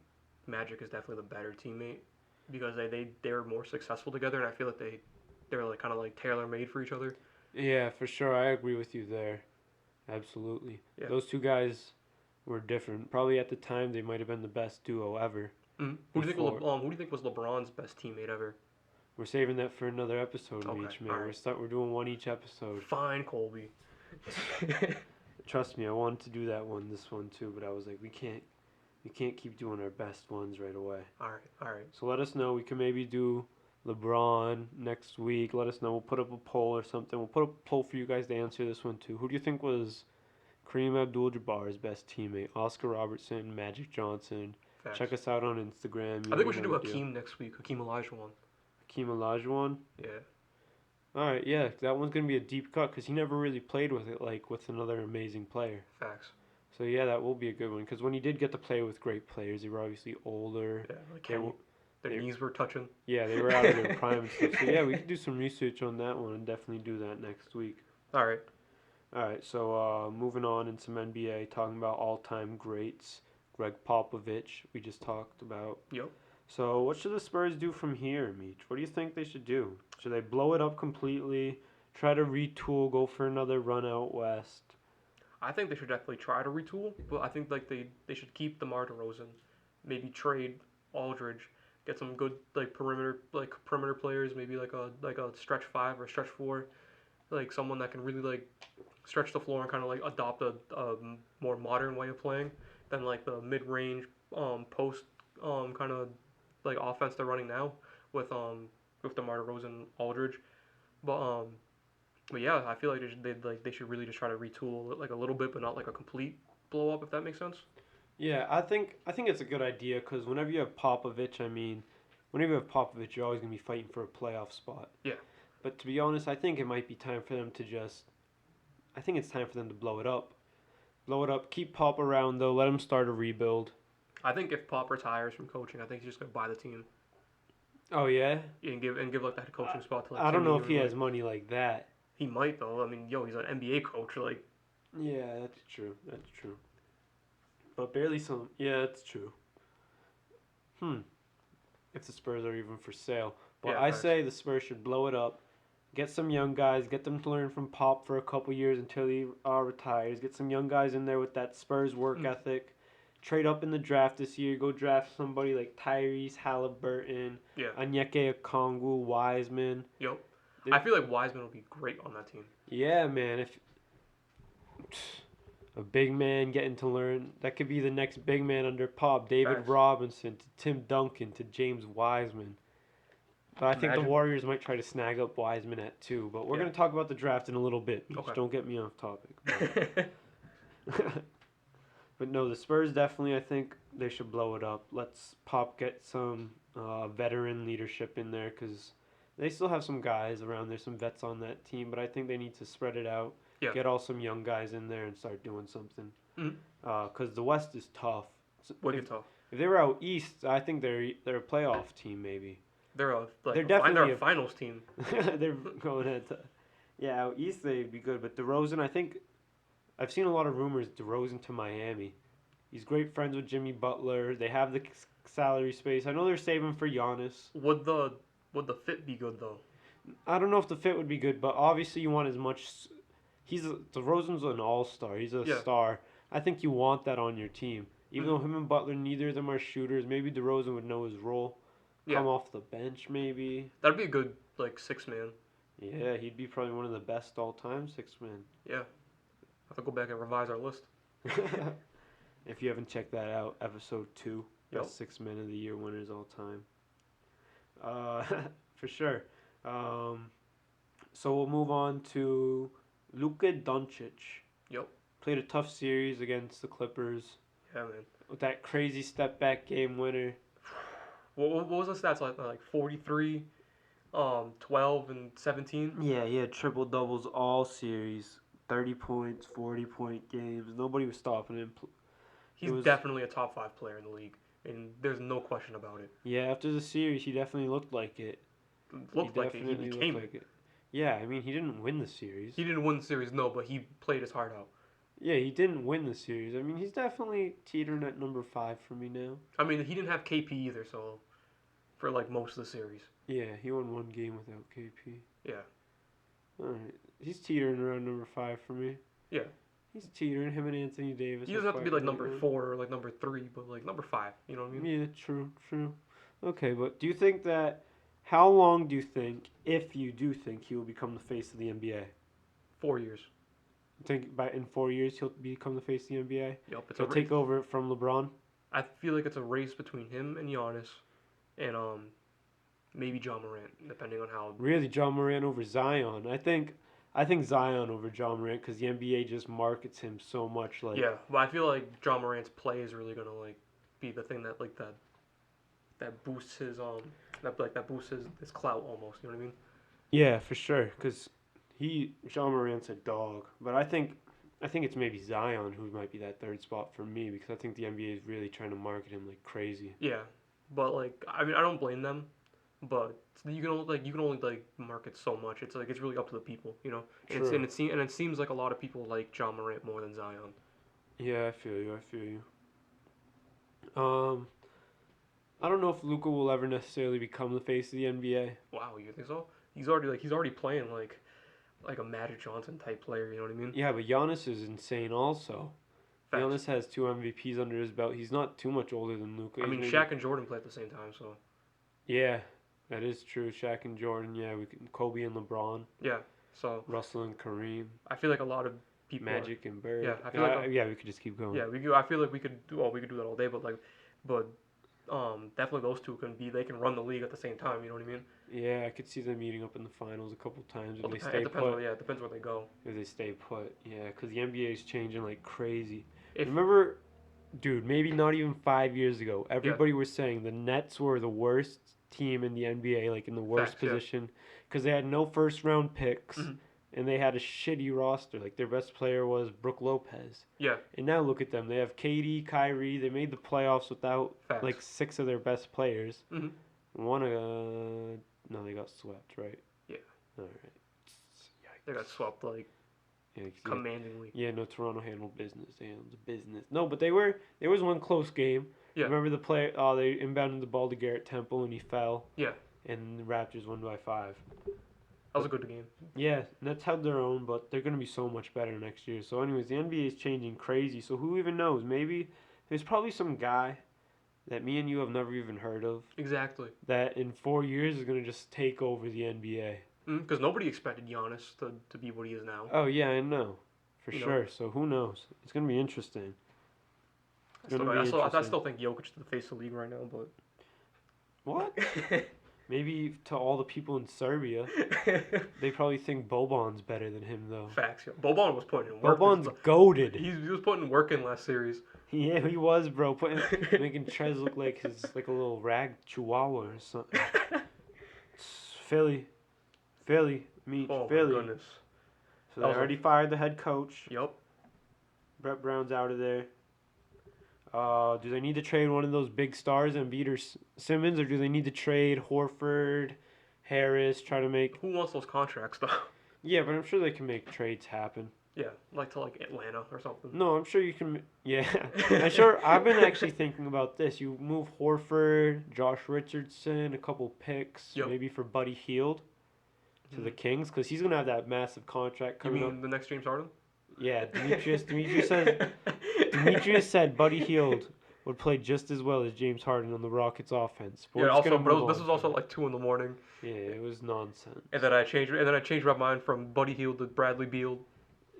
Magic is definitely the better teammate because they're more successful together, and I feel like they're like kind of like tailor made for each other. yeah, for sure. I agree with you there. Absolutely. Yeah. Those two guys were different. Probably at the time they might have been the best duo ever. Before Who do you think was LeBron's best teammate ever? we're saving that for another episode, Okay. Meech, man. All right. We're doing one each episode. Fine, Colby. Trust me, I wanted to do that one, this one too, but I was like, we can't keep doing our best ones right away. All right. All right. So let us know. We can maybe do LeBron next week. Let us know. We'll put up a poll or something. We'll put up a poll for you guys to answer this one too. Who do you think was Kareem Abdul-Jabbar's best teammate? Oscar Robertson, Magic Johnson. Facts. Check us out on Instagram. I think we should do Hakeem next week. Hakeem Olajuwon. Hakeem Olajuwon. Yeah. All right, yeah, that one's gonna be a deep cut because he never really played with it like with another amazing player. Facts. So yeah, that will be a good one because when he did get to play with great players, they were obviously older. Yeah. Like They were, their they- knees were touching. yeah, they were out of their prime and stuff. So yeah, we could do some research on that one and definitely do that next week. All right. All right, so moving on in some NBA, talking about all-time greats. Greg Popovich, we just talked about. Yep. So what should the Spurs do from here, Meech? What do you think they should do? Should they blow it up completely, try to retool, go for another run out west? I think they should definitely try to retool, but I think like they should keep DeMar DeRozan, maybe trade Aldridge, get some good perimeter players, maybe like a stretch five or stretch four, like someone that can really like stretch the floor and kind of like adopt a more modern way of playing than like the mid range post kind of like offense they're running now with DeMar DeRozan, Aldridge, but but yeah, I feel like they should really just try to retool it like a little bit, but not like a complete blow up, if that makes sense. Yeah, I think it's a good idea because whenever you have Popovich, you're always gonna be fighting for a playoff spot. Yeah. But to be honest, I think it might be time for them to I think it's time for them to blow it up. Blow it up. Keep Pop around though. Let him start a rebuild. I think if Pop retires from coaching, I think he's just gonna buy the team Oh yeah. and give like that coaching spot to like I don't know Timmy if he or, has money like that. He might though. I mean, yo, he's an NBA coach. Like, Yeah, that's true. That's true. But barely some. Yeah, that's true. If the Spurs are even for sale. But Yeah, I facts. say the Spurs should blow it up. Get some young guys. Get them to learn from Pop for a couple years until he retires. Get some young guys in there with that Spurs work ethic. Trade up in the draft this year. Go draft somebody like Tyrese Halliburton, yeah, Onyeka Okongwu, Wiseman. yo, They- I feel like Wiseman will be great on that team. Yeah, man. If a big man getting to learn, that could be the next big man under Pop. David Facts. Robinson to Tim Duncan to James Wiseman. But I think Imagine. the Warriors might try to snag up Wiseman at 2. But we're Yeah. going to talk about the draft in a little bit. Just Okay. don't get me off topic. But no, the Spurs definitely, I think they should blow it up. Let's Pop get some veteran leadership in there because they still have some guys around there, some vets on that team. But I think they need to spread it out. Yeah. Get all some young guys in there and start doing something. Mhm. Because the West is tough. So Wicked tough. if they were out East, I think they're a playoff team maybe. They're a They're definitely they're a- a finals team. They're going into out East they'd be good, but DeRozan, I think I've seen a lot of rumors DeRozan to Miami. He's great friends with Jimmy Butler. They have the salary space. I know they're saving for Giannis. Would the fit be good though? I don't know if the fit would be good, but obviously you want as much. DeRozan's an all-star. He's a Yeah. star. I think you want that on your team. Even Mhm. though him and Butler, neither of them are shooters. Maybe DeRozan would know his role. Yeah. Come off the bench, maybe. That'd be a good like 6 man. Yeah, he'd be probably one of the best all-time 6-man. Yeah. I have to go back and revise our list. If you haven't checked that out, episode 2, Yep. best 6 men of the year winners all time. For sure. Um, so we'll move on to Luka Doncic. Yep. Played a tough series against the Clippers Yeah, man. with that crazy step back game winner. What was the stats like 43, 12 and 17? Yeah, he had triple doubles all series. 30 points, 40-point games. Nobody was stopping him. It He's was definitely a top 5 player in the league, and there's no question about it. Yeah, after the series, he definitely looked like it. He Looked like it. He definitely looked became it. like it. Yeah, I mean, he didn't win the series. He didn't win the series, no, but he played his heart out. Yeah, he didn't win the series. I mean, he's definitely teetering at number 5 for me now. I mean, he didn't have KP either, so for like most of the series. Yeah, he won one game without KP. Yeah. Alright. He's teetering around number 5 for me. Yeah. He's teetering. Him and Anthony Davis. He are doesn't have to be like fighting number it out. 4 or like number 3, but like number 5. You know what I mean? Yeah, true. Okay, but do you think that... How long do you think, if you do think, he will become the face of the NBA? 4 years. You think in 4 years he'll become the face of the NBA? Yep. It's He'll a race. take over from LeBron? I feel like it's a race between him and Giannis, and maybe John Morant, depending on how. Really, John Morant over Zion. I think Zion over John Morant because the NBA just markets him so much. Like Yeah, but I feel like John Morant's play is really gonna like be the thing that like that boosts his that boosts his clout almost. You know what I mean? yeah, for sure. Because John Morant's a dog, but I think it's maybe Zion who might be that third spot for me because I think the NBA is really trying to market him like crazy. Yeah, but like I mean I don't blame them, but you can only like market so much. It's like it's really up to the people, you know. True. And it seems like a lot of people like John Morant more than Zion. Yeah, I feel you. I don't know if Luka will ever necessarily become the face of the NBA. Wow, you think so? He's already playing like a Magic Johnson type player. You know what I mean? Yeah, but Giannis is insane also. Facts. Giannis has 2 MVPs under his belt. He's not too much older than Luka. I mean, Shaq and Jordan play at the same time, so Yeah, that is true. Shaq and Jordan. Yeah, Kobe and LeBron. yeah. So Russell and Kareem. I feel like a lot of people. Magic and Bird. Yeah, I feel like yeah, we could just keep going. yeah, I feel like we could do that all day, but definitely those two they can run the league at the same time. You know what I mean? Yeah, I could see them meeting up in the finals a couple times if Well, they it stay depends. put. It depends where they go. If they stay put, yeah, because the NBA is changing like crazy. If Remember, dude, maybe not even 5 years ago, everybody was saying the Nets were the worst team in the NBA, like in the worst Facts, yeah. position, because they had no first round picks Mhm. and they had a shitty roster. Like their best player was Brook Lopez, yeah, and now look at them. They have KD, Kyrie. They made the playoffs without facts. like 6 of their best players. Mhm. No, they got swept, right? Yeah. All right. They got swept like Yeah, commandingly. yeah, no, Toronto handled business. They handled the business. No, but there was one close game. Yeah. Remember the play? Oh, they inbounded the ball to Garrett Temple and he fell. Yeah. And the Raptors won by 5. That was a good game. Yeah, Nets held their own, but they're gonna be so much better next year. So, anyways, the NBA is changing crazy. So who even knows? Maybe there's probably some guy that me and you have never even heard of Exactly. that in 4 years is gonna just take over the NBA. Because nobody expected Giannis to be what he is now. Oh yeah, I know, for You know. sure. So who knows? It's gonna be interesting. I still think Jokic is the face of the league right now, but What? Maybe to all the people in Serbia, they probably think Boban's better than him, though. Facts. Yeah. Boban was putting in work. Boban's goaded. He was putting in work in last series. Yeah, he was, bro. Making Trez look like a little rag chihuahua or something. Philly, meet Oh Philly. my goodness. So That they was already fired the head coach. Yup. Brett Brown's out of there. Do they need to trade one of those big stars, Embiid or Simmons, or do they need to trade Horford, Harris, try to make... Who wants those contracts though? Yeah, but I'm sure they can make trades happen. Yeah, like to Atlanta or something. No, I'm sure you can... Yeah. I'm sure... I've been actually thinking about this. You move Horford, Josh Richardson, a couple picks, Yep. maybe for Buddy Hield to the Kings, because he's going to have that massive contract You coming up. mean the next James Harden? Yeah, Demetrius said Buddy Hield would play just as well as James Harden on the Rockets offense. But we're Yeah. just Also, gonna move this on was also from like 2 in the morning, it. Yeah, it was nonsense. and then I changed my mind from Buddy Hield to Bradley Beal.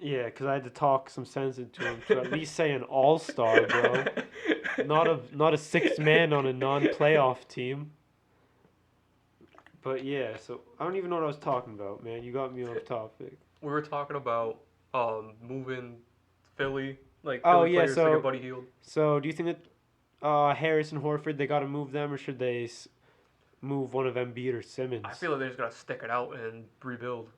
Yeah, because I had to talk some sense into him to at least say an all-star, bro. Not a sixth man on a non-playoff team. But yeah, so I don't even know what I was talking about, man. You got me off topic. We were talking about moving Philly, like Oh Philly yeah, players to get so Buddy Hield. so do you think that Harris and Horford they got to move them, or should they move one of Embiid or I Simmons? feel like they're just gonna stick it out and rebuild.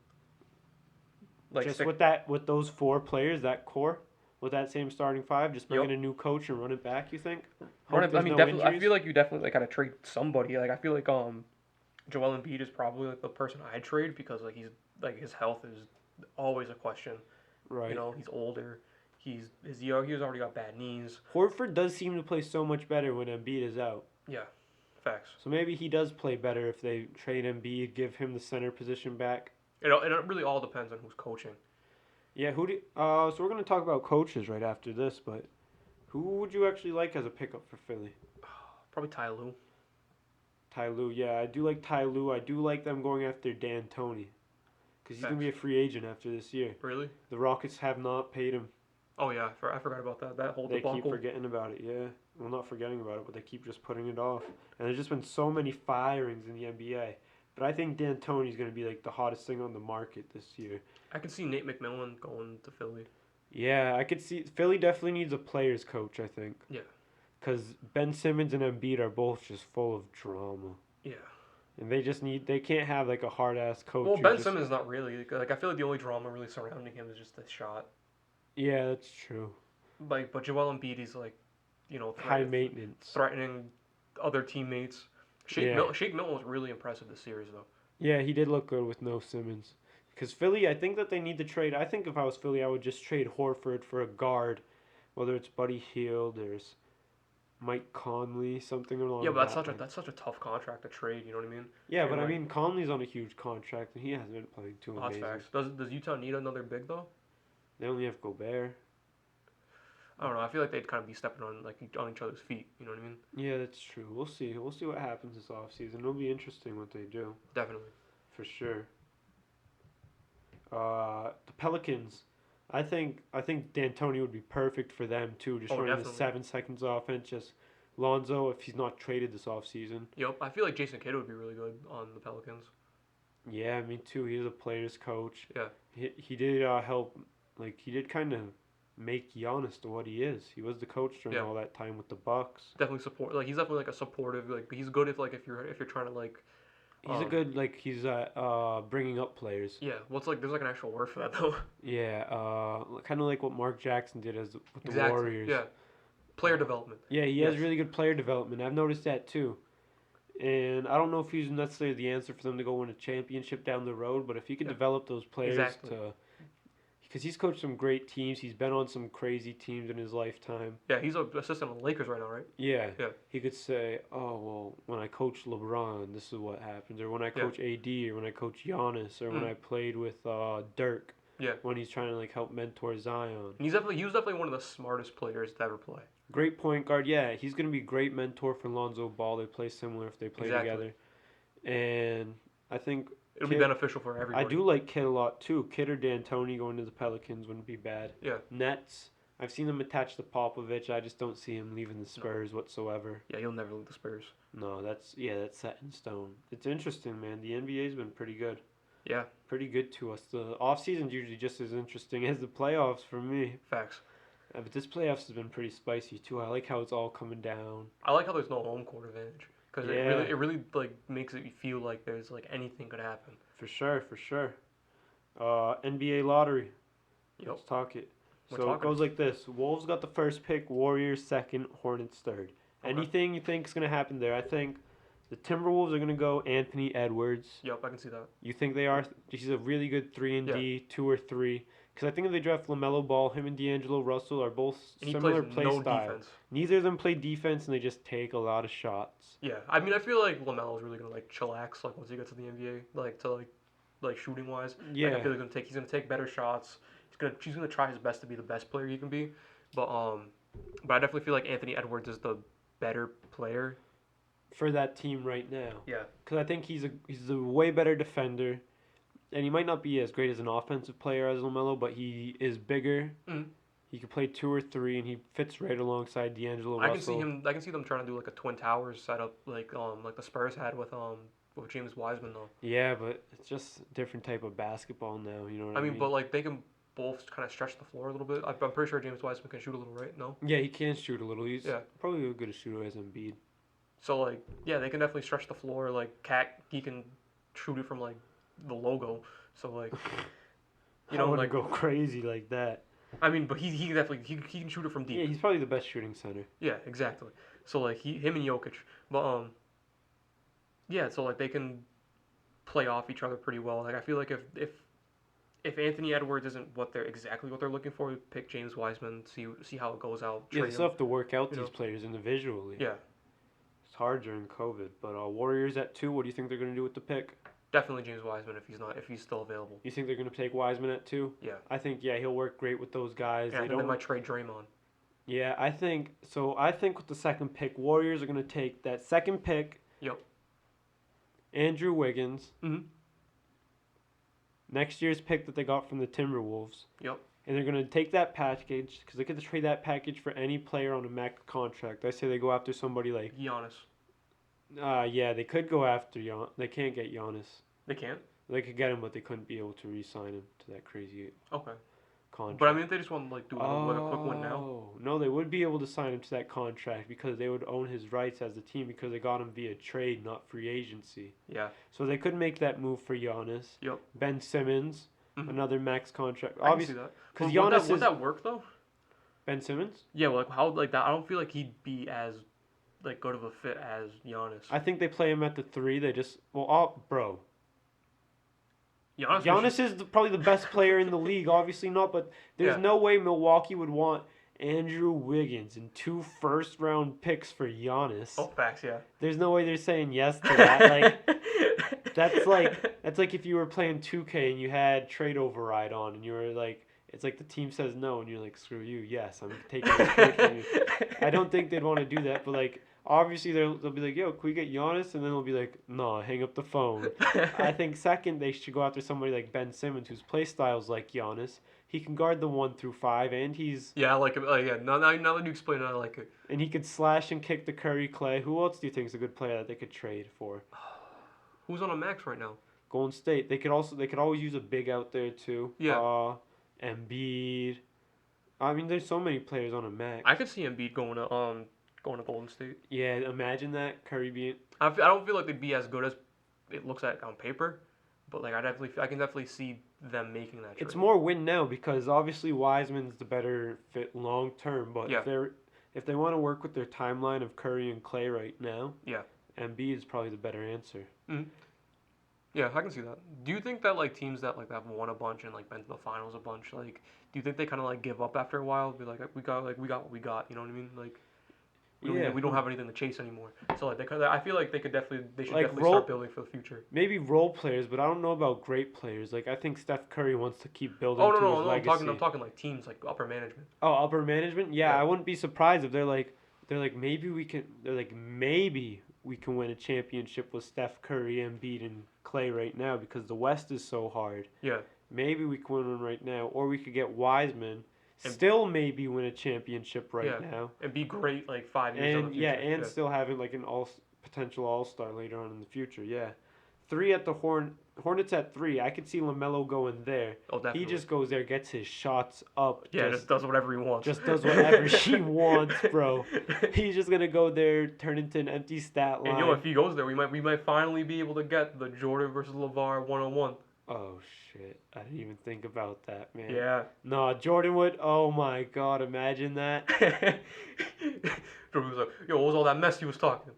Like Just stick. with those four players, that core, with that same starting five, just bring in Yep. a new coach and run it back. You think? Run Hope it. I there's mean, no definitely. I feel injuries. like you definitely like gotta trade somebody. Like I feel like Joel Embiid is probably like the person I'd trade because like he's like his health is always a question. You Right. know, he's older. He's already got bad knees. Horford does seem to play so much better when Embiid is out. Yeah, facts. So maybe he does play better if they trade Embiid, give him the center position back. It really all depends on who's coaching. Yeah, who do? So we're gonna talk about coaches right after this, but who would you actually like as a pickup for Philly? Probably Ty Lue. Ty Lue. Yeah, I do like Ty Lue. I do like them going after Dan Toney because he's gonna Facts. be a free agent after this year. Really? The Rockets have not paid him. Oh yeah, I forgot about that. That whole They keep debacle. forgetting about it. Yeah, well, not forgetting about it, but they keep just putting it off. And there's just been so many firings in the NBA. But I think Dan Toney's gonna be like the hottest thing on the market this year. I can see Nate McMillan going to Philly. Yeah, I could see Philly definitely needs a players coach. I think. Yeah. Because Ben Simmons and Embiid are both just full of drama. Yeah. And they can't have like a hard ass coach. Well, who's Ben just, Simmons not really. Like I feel like the only drama really surrounding him is just the shot. Yeah, that's true. Like, but Joel Embiid is like, you know, High maintenance. threatening other teammates. Yeah. Shake Milton was really impressive this series though. Yeah, he did look good with no Simmons. Because Philly, I think that they need to trade. I think if I was Philly, I would just trade Horford for a guard, whether it's Buddy Hield or Mike Conley, something along Yeah, but that line. that's such a tough contract to trade. You know what I mean? Yeah, And but I like, mean Conley's on a huge contract and he hasn't been playing too oh, that's amazing. facts. Does Utah need another big though? They only have Gobert. I don't know. I feel like they'd kind of be stepping on on each other's feet. You know what I mean? Yeah, that's true. We'll see. We'll see what happens this offseason. It'll be interesting what they do, Definitely. for sure. The Pelicans, I think D'Antoni would be perfect for them too. Just Oh, running the definitely. 7 seconds offense. Just Lonzo if he's not traded this offseason. Yep. I feel like Jason Kidd would be really good on the Pelicans. Yeah, me too. He's a players coach. Yeah. He did help. Like he did kind of make Giannis to what he is. He was the coach during Yeah. all that time with the Bucks. Definitely support. Like he's definitely like a supportive. Like he's good if you're trying to like. He's a good he's bringing up players. Yeah. What's like there's like an actual word for that though. Yeah, kind of like what Mark Jackson did with the Exactly. Warriors. Yeah. Player development. Yeah, he has Yes. really good player development. I've noticed that too. And I don't know if he's necessarily the answer for them to go win a championship down the road, but if he could Yeah. develop those players Exactly. because he's coached some great teams, he's been on some crazy teams in his lifetime. Yeah. He's an assistant on the Lakers right now, right? Yeah. Yeah. He could say, "Oh, well, when I coach LeBron, this is what happens," or when I Yeah. coach AD, or when I coach Giannis, or when Mm. I played with Dirk. Yeah. When he's trying to like help mentor Zion. And he was definitely one of the smartest players to ever play. Great point guard. Yeah, he's gonna be a great mentor for Lonzo Ball. They play similar if they play Exactly. together. And I think It'll be Kid- beneficial for everybody. I do like Kid a lot too. Kid or D'Antoni going to the Pelicans wouldn't be bad. Yeah. Nets. I've seen him attached to Popovich. I just don't see him leaving the Spurs whatsoever. Yeah. He'll never leave the Spurs. No, that's set in stone. It's interesting, man. The NBA's been pretty good. Yeah. Pretty good to us. The off season's usually just as interesting as the playoffs for me. Facts. But this playoffs has been pretty spicy too. I like how it's all coming down. I like how there's no home court advantage because Yeah. it really like makes it feel like there's like anything could happen. For sure, for sure. NBA lottery. Yep. Let's talk it. We're So it talking. goes like this: Wolves got the first pick, Warriors second, Hornets third. Okay. Anything you think is gonna happen there? I think the Timberwolves are gonna go Anthony Edwards. Yep. I can see that. You think they are? He's a really good 3-and-D, 2 or 3. Because I think if they draft LaMelo Ball, him and D'Angelo Russell are both And he similar plays play no style. defense. Neither of them play defense, and they just take a lot of shots. Yeah. I mean, I feel like Lamelo's really gonna like chillax like once he gets to the NBA, like shooting wise. Yeah. Like, I feel like he's gonna take better shots. He's gonna try his best to be the best player he can be. But I definitely feel like Anthony Edwards is the better player. For that team right now. Yeah. Because I think he's a way better defender, and he might not be as great as an offensive player as LaMelo, but he is bigger. Mhm. He can play 2 or 3, and he fits right alongside D'Angelo I Russell. can see them trying to do like a Twin Towers setup, like the Spurs had with with James Wiseman though. Yeah, but it's just a different type of basketball now. You know what I I mean, mean? but like they can both kind of stretch the floor a little bit. I'm pretty sure James Wiseman can shoot a little, right? No. Yeah, he can shoot a little. He's Yeah. probably as good a shooter as Embiid. So like, yeah, they can definitely stretch the floor. Like Cat, he can shoot it from like the logo. So like, you I know, wouldn't like go crazy like that. I mean, but he definitely he can shoot it from Yeah, deep. he's probably the best shooting center. Yeah, exactly. So like him and Jokic, but yeah, so like they can play off each other pretty well. Like I feel like if Anthony Edwards isn't exactly what they're looking for, pick James Wiseman, see how it goes out. Yeah, they Trade still him. have to work out you these know. players individually. Yeah, It's hard during COVID. But Warriors at 2, what do you think they're going to do with the pick? definitely James Wiseman if he's still available. You think they're going to take Wiseman at 2? Yeah. I think, yeah, he'll work great with those guys. And I think they might trade Draymond. Yeah, I think so. I think with the second pick, Warriors are going to take that second pick. Yep. Andrew Wiggins. Mhm. Next year's pick that they got from the Timberwolves. Yep. And they're going to take that package because they get to trade that package for any player on a max contract. I say they go after somebody like. Giannis. Yeah, they could go after They can't get Giannis. They can't. They could get him, but they couldn't be able to re-sign him to that crazy Okay. contract. But I mean, if they just want to like do like a quick win now. Oh, no, they would be able to sign him to that contract because they would own his rights as the team because they got him via trade, not free agency. Yeah. So they could make that move for Giannis. Yep. Ben Simmons, Mhm. another max contract. I can see Obviously, that. because Would Giannis would is that work though? Ben Simmons. Yeah. Well, like how like that? I don't feel like he'd be as like good of a fit as Giannis. I think they play him at the 3. They just bro. Giannis. Giannis is probably the best player in the league. Obviously not, but there's Yeah. no way Milwaukee would want Andrew Wiggins and 2 first-round picks for Giannis. Oh, facts. Yeah. There's no way they're saying yes to that. That's like if you were playing 2K and you had trade override on and you were like, it's like the team says no and you're like, screw you, yes, I'm taking this trade from you. I don't think they'd want to do that, but like obviously they'll be like, yo, can we get Giannis? And then they'll be like, no, hang up the phone. I think second they should go after somebody like Ben Simmons whose play style's like Giannis. He can guard the 1 through 5 and he's Yeah, I like him. Yeah. Now that you explain it, I like it. and he could slash and kick the Curry Clay. Who else do you think is a good player that they could trade for? Who's on a max right now? Golden State. They could always use a big out there too. Yeah. Embiid. I mean, there's so many players on a max. I could see Embiid going to Golden State. Yeah, imagine that Curry being. I don't feel like they'd be as good as it looks like on paper, but like I can definitely see them making that trade. It's more win now because obviously Wiseman's the better fit long term. But Yeah. if they want to work with their timeline of Curry and Clay right now, Yeah. Embiid is probably the better answer. Yeah, I can see that. Do you think that like teams that have won a bunch and like been to the finals a bunch, like do you think they kind of like give up after a while? Be like we got what we got, you know what I mean? Like we don't have anything to chase anymore. So like I feel like they should definitely start building for the future. Maybe role players, but I don't know about great players. Like I think Steph Curry wants to keep building. Oh to his no, legacy. I'm talking like teams like upper management. Oh, upper management? Yeah, Yeah. I wouldn't be surprised if they're like maybe we can win a championship with Steph Curry, Embiid, and Clay right now because the West is so hard. Yeah. Maybe we can win one right now, or we could get Wiseman, And- still maybe win a championship right Yeah. now, And be great like 5 years in the and future. and still having like an potential all-star later on in the future. Yeah, 3 at the Hornets at 3. I could see LaMelo going there. Oh, definitely. He just goes there, gets his shots up. just does whatever he wants. Just does whatever he wants, bro. He's just gonna go there, turn into an empty stat line. And if he goes there, we might finally be able to get the Jordan versus LeVar 1-on-1. Oh shit! I didn't even think about that, man. Yeah. No, Jordan would. Oh my god! Imagine that. Jordan was like, "Yo, what was all that mess he was talking?"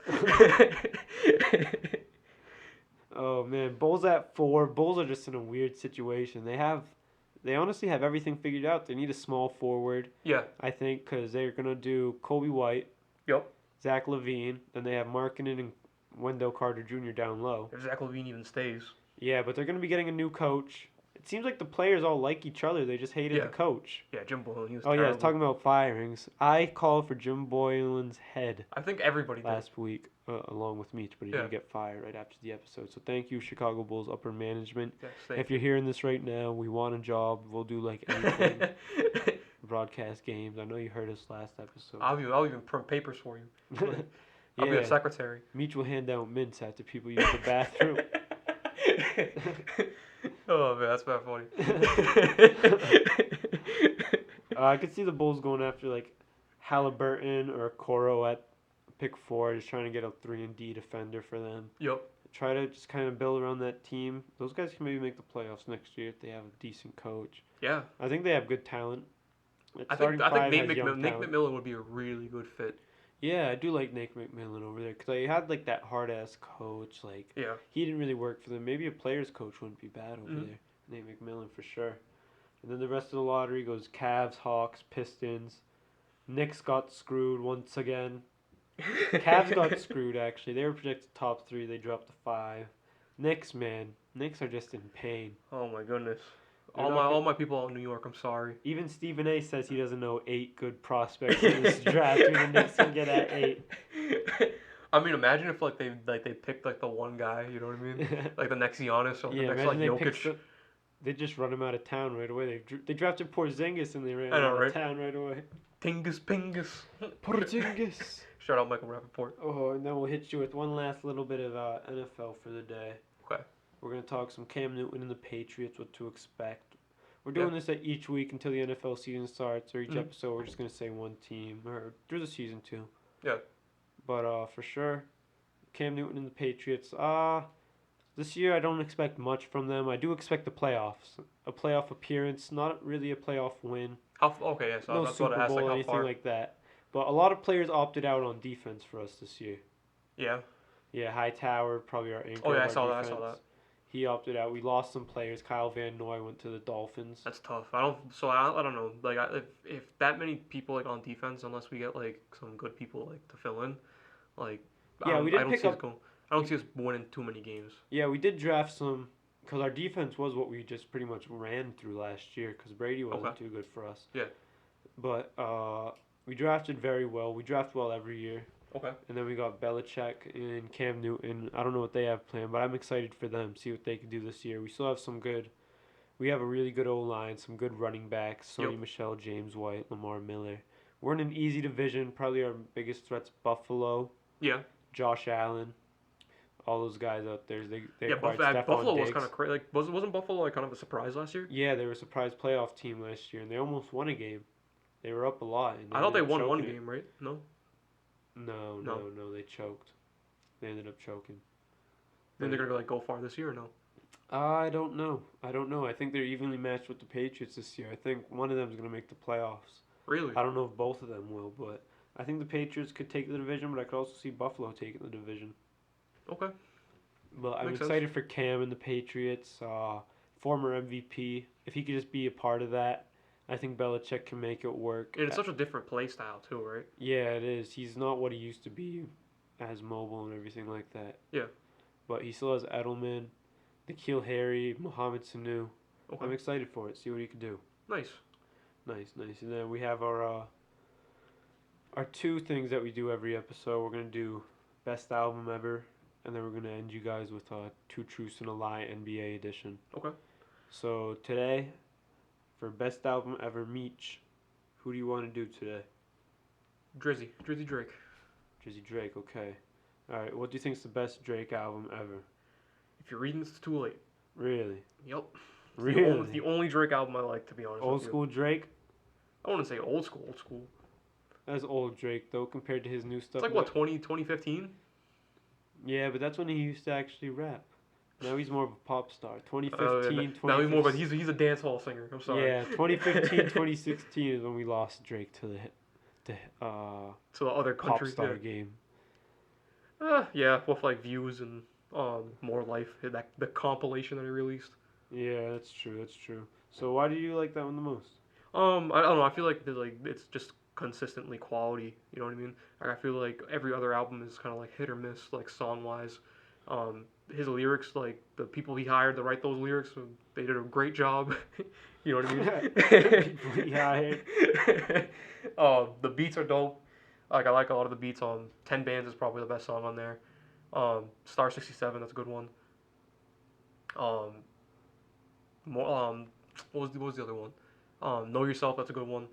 Oh man, Bulls at 4. Bulls are just in a weird situation. They honestly have everything figured out. They need a small forward, Yeah. I think, because they're gonna do Kobe White, Yep. Zach LaVine, then they have Markkanen and Wendell Carter Jr. down low. If Zach LaVine even stays. Yeah, but they're gonna be getting a new coach. It seems like the players all like each other. They just hated Yeah. the coach. Yeah, Jim Boylen, he was Oh yeah, I terrible. was talking about firings. I called for Jim Boylan's head I think everybody did. last week, along with me, but he Yeah. did get fired right after the episode. So thank you, Chicago Bulls upper management. Yes, If you're hearing this right now, we want a job. We'll do like anything. Broadcast games. I know you heard us last episode. I'll even print papers for you. I'll be a Yeah, secretary. Meech will hand out mints after people use the bathroom. Oh man, that's bad funny. I could see the Bulls going after like Halliburton or Coro at pick 4, just trying to get a 3-and-D defender for them. Yup. Try to just kind of build around that team. Those guys can maybe make the playoffs next year if they have a decent coach. Yeah. I think they have good talent. I Starting think five Nate has young Nate talent. McMillan would be a really good fit. Yeah, I do like Nate McMillan over there because he had like that hard ass coach. Like Yeah. he didn't really work for them. Maybe a player's coach wouldn't be bad over Mhm. there. Nate McMillan for sure. And then the rest of the lottery goes Cavs, Hawks, Pistons. Knicks got screwed once again. Cavs got screwed actually. They were projected top 3. They dropped to 5. Knicks, man, Knicks are just in pain. Oh my goodness. They're All not all good. my people out in New York, I'm sorry. Even Stephen A. says he doesn't know 8 good prospects in this draft. Who the Knicks can get at 8. I mean, imagine if they picked like the one guy, you know what I mean? Like the next Giannis or the Yeah, next imagine like they picked Jokic. they just run him out of town right away. They drafted Porzingis and they ran I him know, out right? of town right away. Pingus Pingus. Porzingis. Shout out Michael Rappaport. Oh, and then we'll hit you with one last little bit of NFL for the day. Okay. We're gonna talk some Cam Newton and the Patriots, what to expect. We're doing this at each week until the NFL season starts, or each Mhm. episode we're just gonna say one team, or through the season too. Yeah. But for sure, Cam Newton and the Patriots. This year I don't expect much from them. I do expect the playoffs, a playoff appearance, not really a playoff win, Okay, yeah, so no that's what Super I asked, Bowl like or how anything far. like that. But a lot of players opted out on defense for us this year. Yeah. Yeah, Hightower, probably our anchor Oh yeah, of our defense. He opted out. We lost some players. Kyle Van Noy went to the Dolphins. That's tough. I don't know. Like if that many people like on defense, unless we get like some good people like to fill in, like Yeah, we I did don't pick see us up. going. I don't see us winning too many games. Yeah, we did draft some because our defense was what we just pretty much ran through last year because Brady wasn't Okay. too good for us. Yeah. But we drafted very well. We draft well every year. Okay. And then we got Belichick and Cam Newton. I don't know what they have planned, but I'm excited for them. See what they can do this year. We still have some good. We have a really good O line, some good running backs. Sony Yep. Michel, James White, Lamar Miller. We're in an easy division. Probably our biggest threat's Buffalo, Yeah. Josh Allen, all those guys out there. They Yeah. acquired Stephon Buffalo was Diggs. kind of crazy. Like wasn't Buffalo like kind of a surprise last year? Yeah, they were a surprise playoff team last year, and they almost won a game. They were up a lot. And I thought they ended up won one choking it. game, right? No. No, they choked. They ended up choking. Then they're gonna like go far this year or no? I don't know. I think they're evenly matched with the Patriots this year. I think one of them is going to make the playoffs. Really? I don't know if both of them will, but I think the Patriots could take the division, but I could also see Buffalo taking the division. Okay. But I'm Makes sense. excited for Cam and the Patriots. Former MVP. If he could just be a part of that, I think Belichick can make it work. And it's such a different play style too, right? Yeah, it is. He's not what he used to be as mobile and everything like that. Yeah. But he still has Edelman, N'Keal Harry, Mohamed Sanu. Okay. I'm excited for it. See what he can do. Nice. Nice. And then we have our two things that we do every episode. We're gonna do best album ever, and then we're gonna end you guys with Two Truths and a Lie NBA edition. Okay. So today, for best album ever, Meech, who do you want to do today? Drizzy Drake. Drizzy Drake. Okay. All right. What do you think's the best Drake album ever? If you're reading this, it's too late. Really? Yep. It's Really? the only Drake album I like, to be honest. Old with you. school Drake. I wouldn't say old school. Old school. That's old Drake though, compared to his new stuff. It's like what 2015. Yeah, but that's when he used to actually rap. Now he's more of a pop star. 2015, Now he's more, but 2015. he's a dance hall singer. I'm sorry. Yeah, 2015, 2016 is when we lost Drake to the To the other pop countries. star game. Yeah, with like views and more life. That the compilation that he released. Yeah, that's true. So why do you like that one the most? I don't know. I feel like it's just consistently quality. You know what I mean? Like, I feel like every other album is kind of like hit or miss, like song wise. His lyrics, like the people he hired to write those lyrics, they did a great job. You know what I mean? People he hired. The beats are dope. Like I like a lot of the beats. 10 Bands is probably the best song on there. Star 67, that's a good one. More what was the other one? Know Yourself, that's a good one.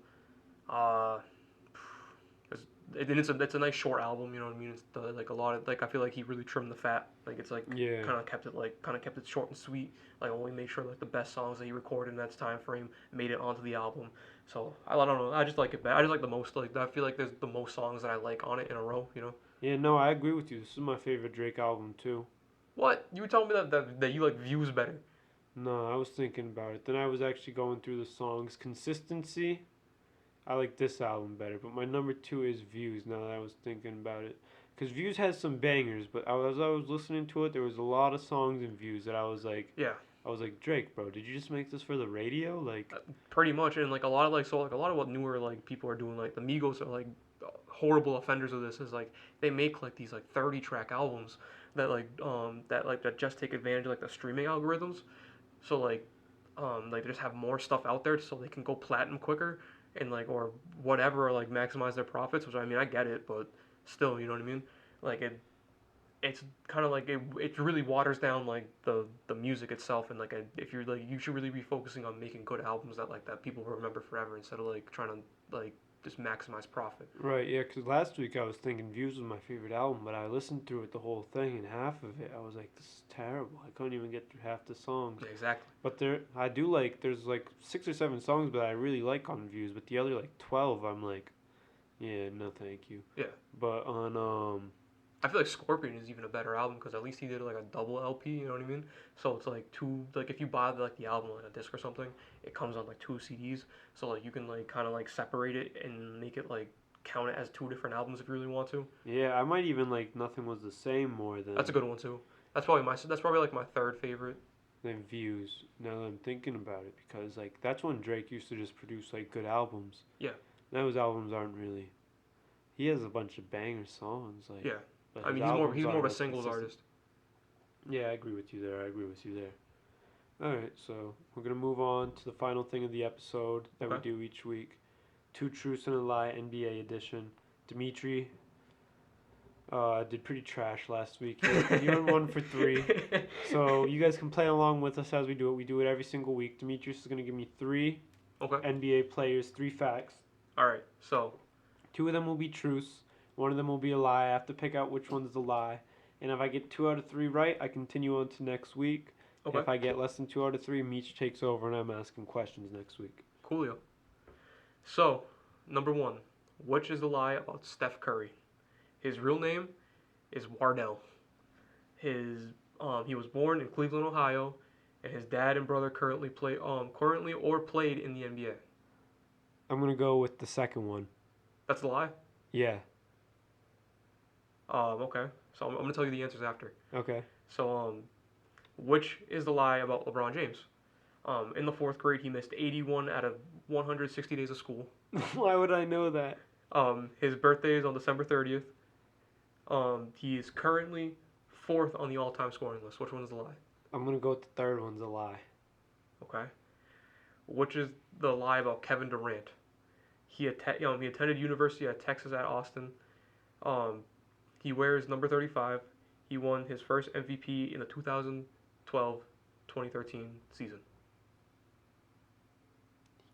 it's a nice short album. You know what I mean? It's like a lot of like I feel like he really trimmed the fat. Like it's like Yeah. kind of kept it short and sweet. Like only made sure like the best songs that he recorded in that time frame made it onto the album. So I don't know. I just like it better. I just like the most like I feel like there's the most songs that I like on it in a row. You know Yeah, no, I agree with you. This is my favorite Drake album too. what? You were telling me that you like Views better. No, I was thinking about it. Then I was actually going through the songs. Consistency, I like this album better, but my number two is Views. Now that I was thinking about it, because Views has some bangers, but as I was listening to it, there was a lot of songs in Views that Yeah, I was like, Drake, bro, did you just make this for the radio? Like, pretty much. And like a lot of like so like a lot of what newer like people are doing like the Migos are like horrible offenders of this is like they make like these like 30 track albums that just take advantage of like the streaming algorithms. So like they just have more stuff out there so they can go platinum quicker and like or whatever or like maximize their profits. Which I mean I get it, but still, you know what I mean? Like it's kind of like it really waters down like the music itself and like if you're like you should really be focusing on making good albums that people remember forever instead of like trying to like just maximize profit. right, yeah, because last week I was thinking Views was my favorite album, but I listened through it the whole thing, and half of it I was like, this is terrible. I couldn't even get through half the songs. Yeah, exactly. But I do like, there's like 6 or 7 songs that I really like on Views, but the other like 12, I'm like, yeah, no, thank you. Yeah. But on I feel like Scorpion is even a better album because at least he did like a double LP. You know what I mean? So it's like two. Like if you buy like the album like a disc or something, it comes on like two CDs. So like you can like kind of like separate it and make it like count it as two different albums if you really want to. yeah, I might even like Nothing Was the Same more That's a good one too. That's probably like my third favorite. than Views. Now that I'm thinking about it, because like that's when Drake used to just produce like good albums. Yeah. Those albums aren't really. He has a bunch of banger songs, like, Yeah. but I his mean albums he's more aren't of a as singles consistent. artist. Yeah, I agree with you there. I agree with you there. All right, so we're gonna move on to the final thing of the episode that we Okay. do each week. Two Truths and a Lie NBA edition. Dimitri did pretty trash last week. You went 1 for 3. So you guys can play along with us as we do it. We do it every single week. Demetrius is gonna give me 3 Okay. NBA players, 3 facts. All right. So 2 of them will be truths. 1 of them will be a lie. I have to pick out which one's the lie. And if I get 2 out of 3 right, I continue on to next week. okay. If I get less than 2 out of 3, Meech takes over and I'm asking questions next week. Coolio. So number one, which is the lie about Steph Curry? His real name is Wardell. He was born in Cleveland, Ohio, and his dad and brother currently or played in the NBA. I'm going to go with the second one. That's the lie. Yeah. Okay. So I'm gonna tell you the answers after. Okay. So which is the lie about LeBron James? In the fourth grade, he missed 81 out of 160 days of school. Why would I know that? His birthday is on December 30th. He is currently fourth on the all-time scoring list. Which one is the lie? I'm going to go with the third one's a lie. Okay. Which is the lie about Kevin Durant? He attended University of Texas at Austin. He wears number 35. He won his first MVP in the 2012-2013 season.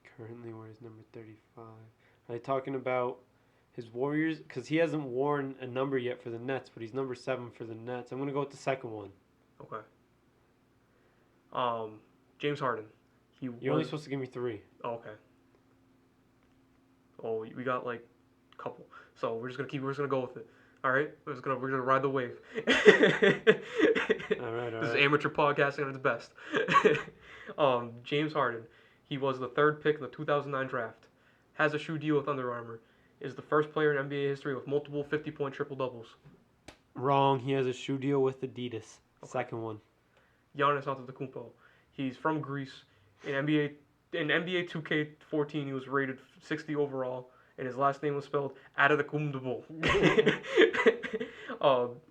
He currently wears number 35. Are they talking about his Warriors? Because he hasn't worn a number yet for the Nets, but he's number 7 for the Nets. I'm going to go with the second one. Okay. James Harden. You're only supposed to give me 3. Oh, okay. Oh, we got like a couple. So we're just gonna go with it. All right. We're gonna ride the wave. All right. This is amateur podcasting at its best. James Harden. He was the third pick in the 2009 draft. Has a shoe deal with Under Armour. Is the first player in NBA history with multiple 50-point triple doubles. Wrong. He has a shoe deal with Adidas. Okay. Second one. Giannis Antetokounmpo. He's from Greece. In NBA 2K14, he was rated 60 overall, and his last name was spelled Antetokounmpo.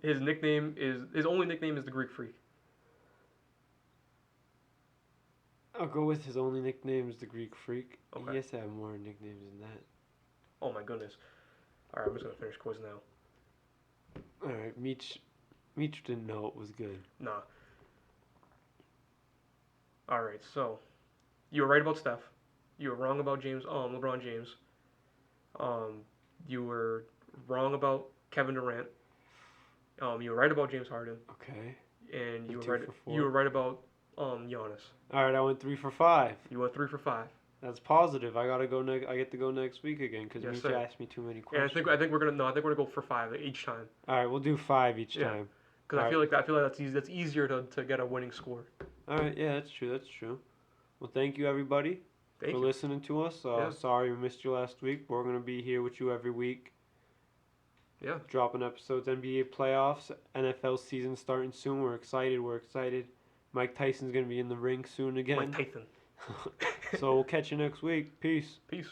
His only nickname is the Greek Freak. I'll go with his only nickname is the Greek Freak. Okay. He has to have more nicknames than that. Oh my goodness. All right, I'm just gonna finish quiz now. All right, Meech didn't know it was good. Nah. All right, so you were right about Steph. You were wrong about LeBron James. You were wrong about Kevin Durant. You were right about James Harden, Okay. and you Went were 2 right. for 4. You were right about Giannis. All right, I went 3 for 5. You went 3 for 5. That's positive. I gotta go next. I get to go next week again because Yes, Misha sir. asked me too many And questions. I think we're gonna no. I think we're gonna go for 5 each time. All right, we'll do 5 each Yeah. time. Because All I feel like that's easy. That's easier to get a winning score. All right, yeah, that's true. That's true. Well, thank you everybody Thank for you. listening to us. Yeah. Sorry we missed you last week, but we're gonna be here with you every week. Yeah. Dropping episodes. NBA playoffs, NFL season starting soon. We're excited. We're excited. Mike Tyson's gonna be in the ring soon again. Mike Tyson. So we'll catch you next week. Peace. Peace.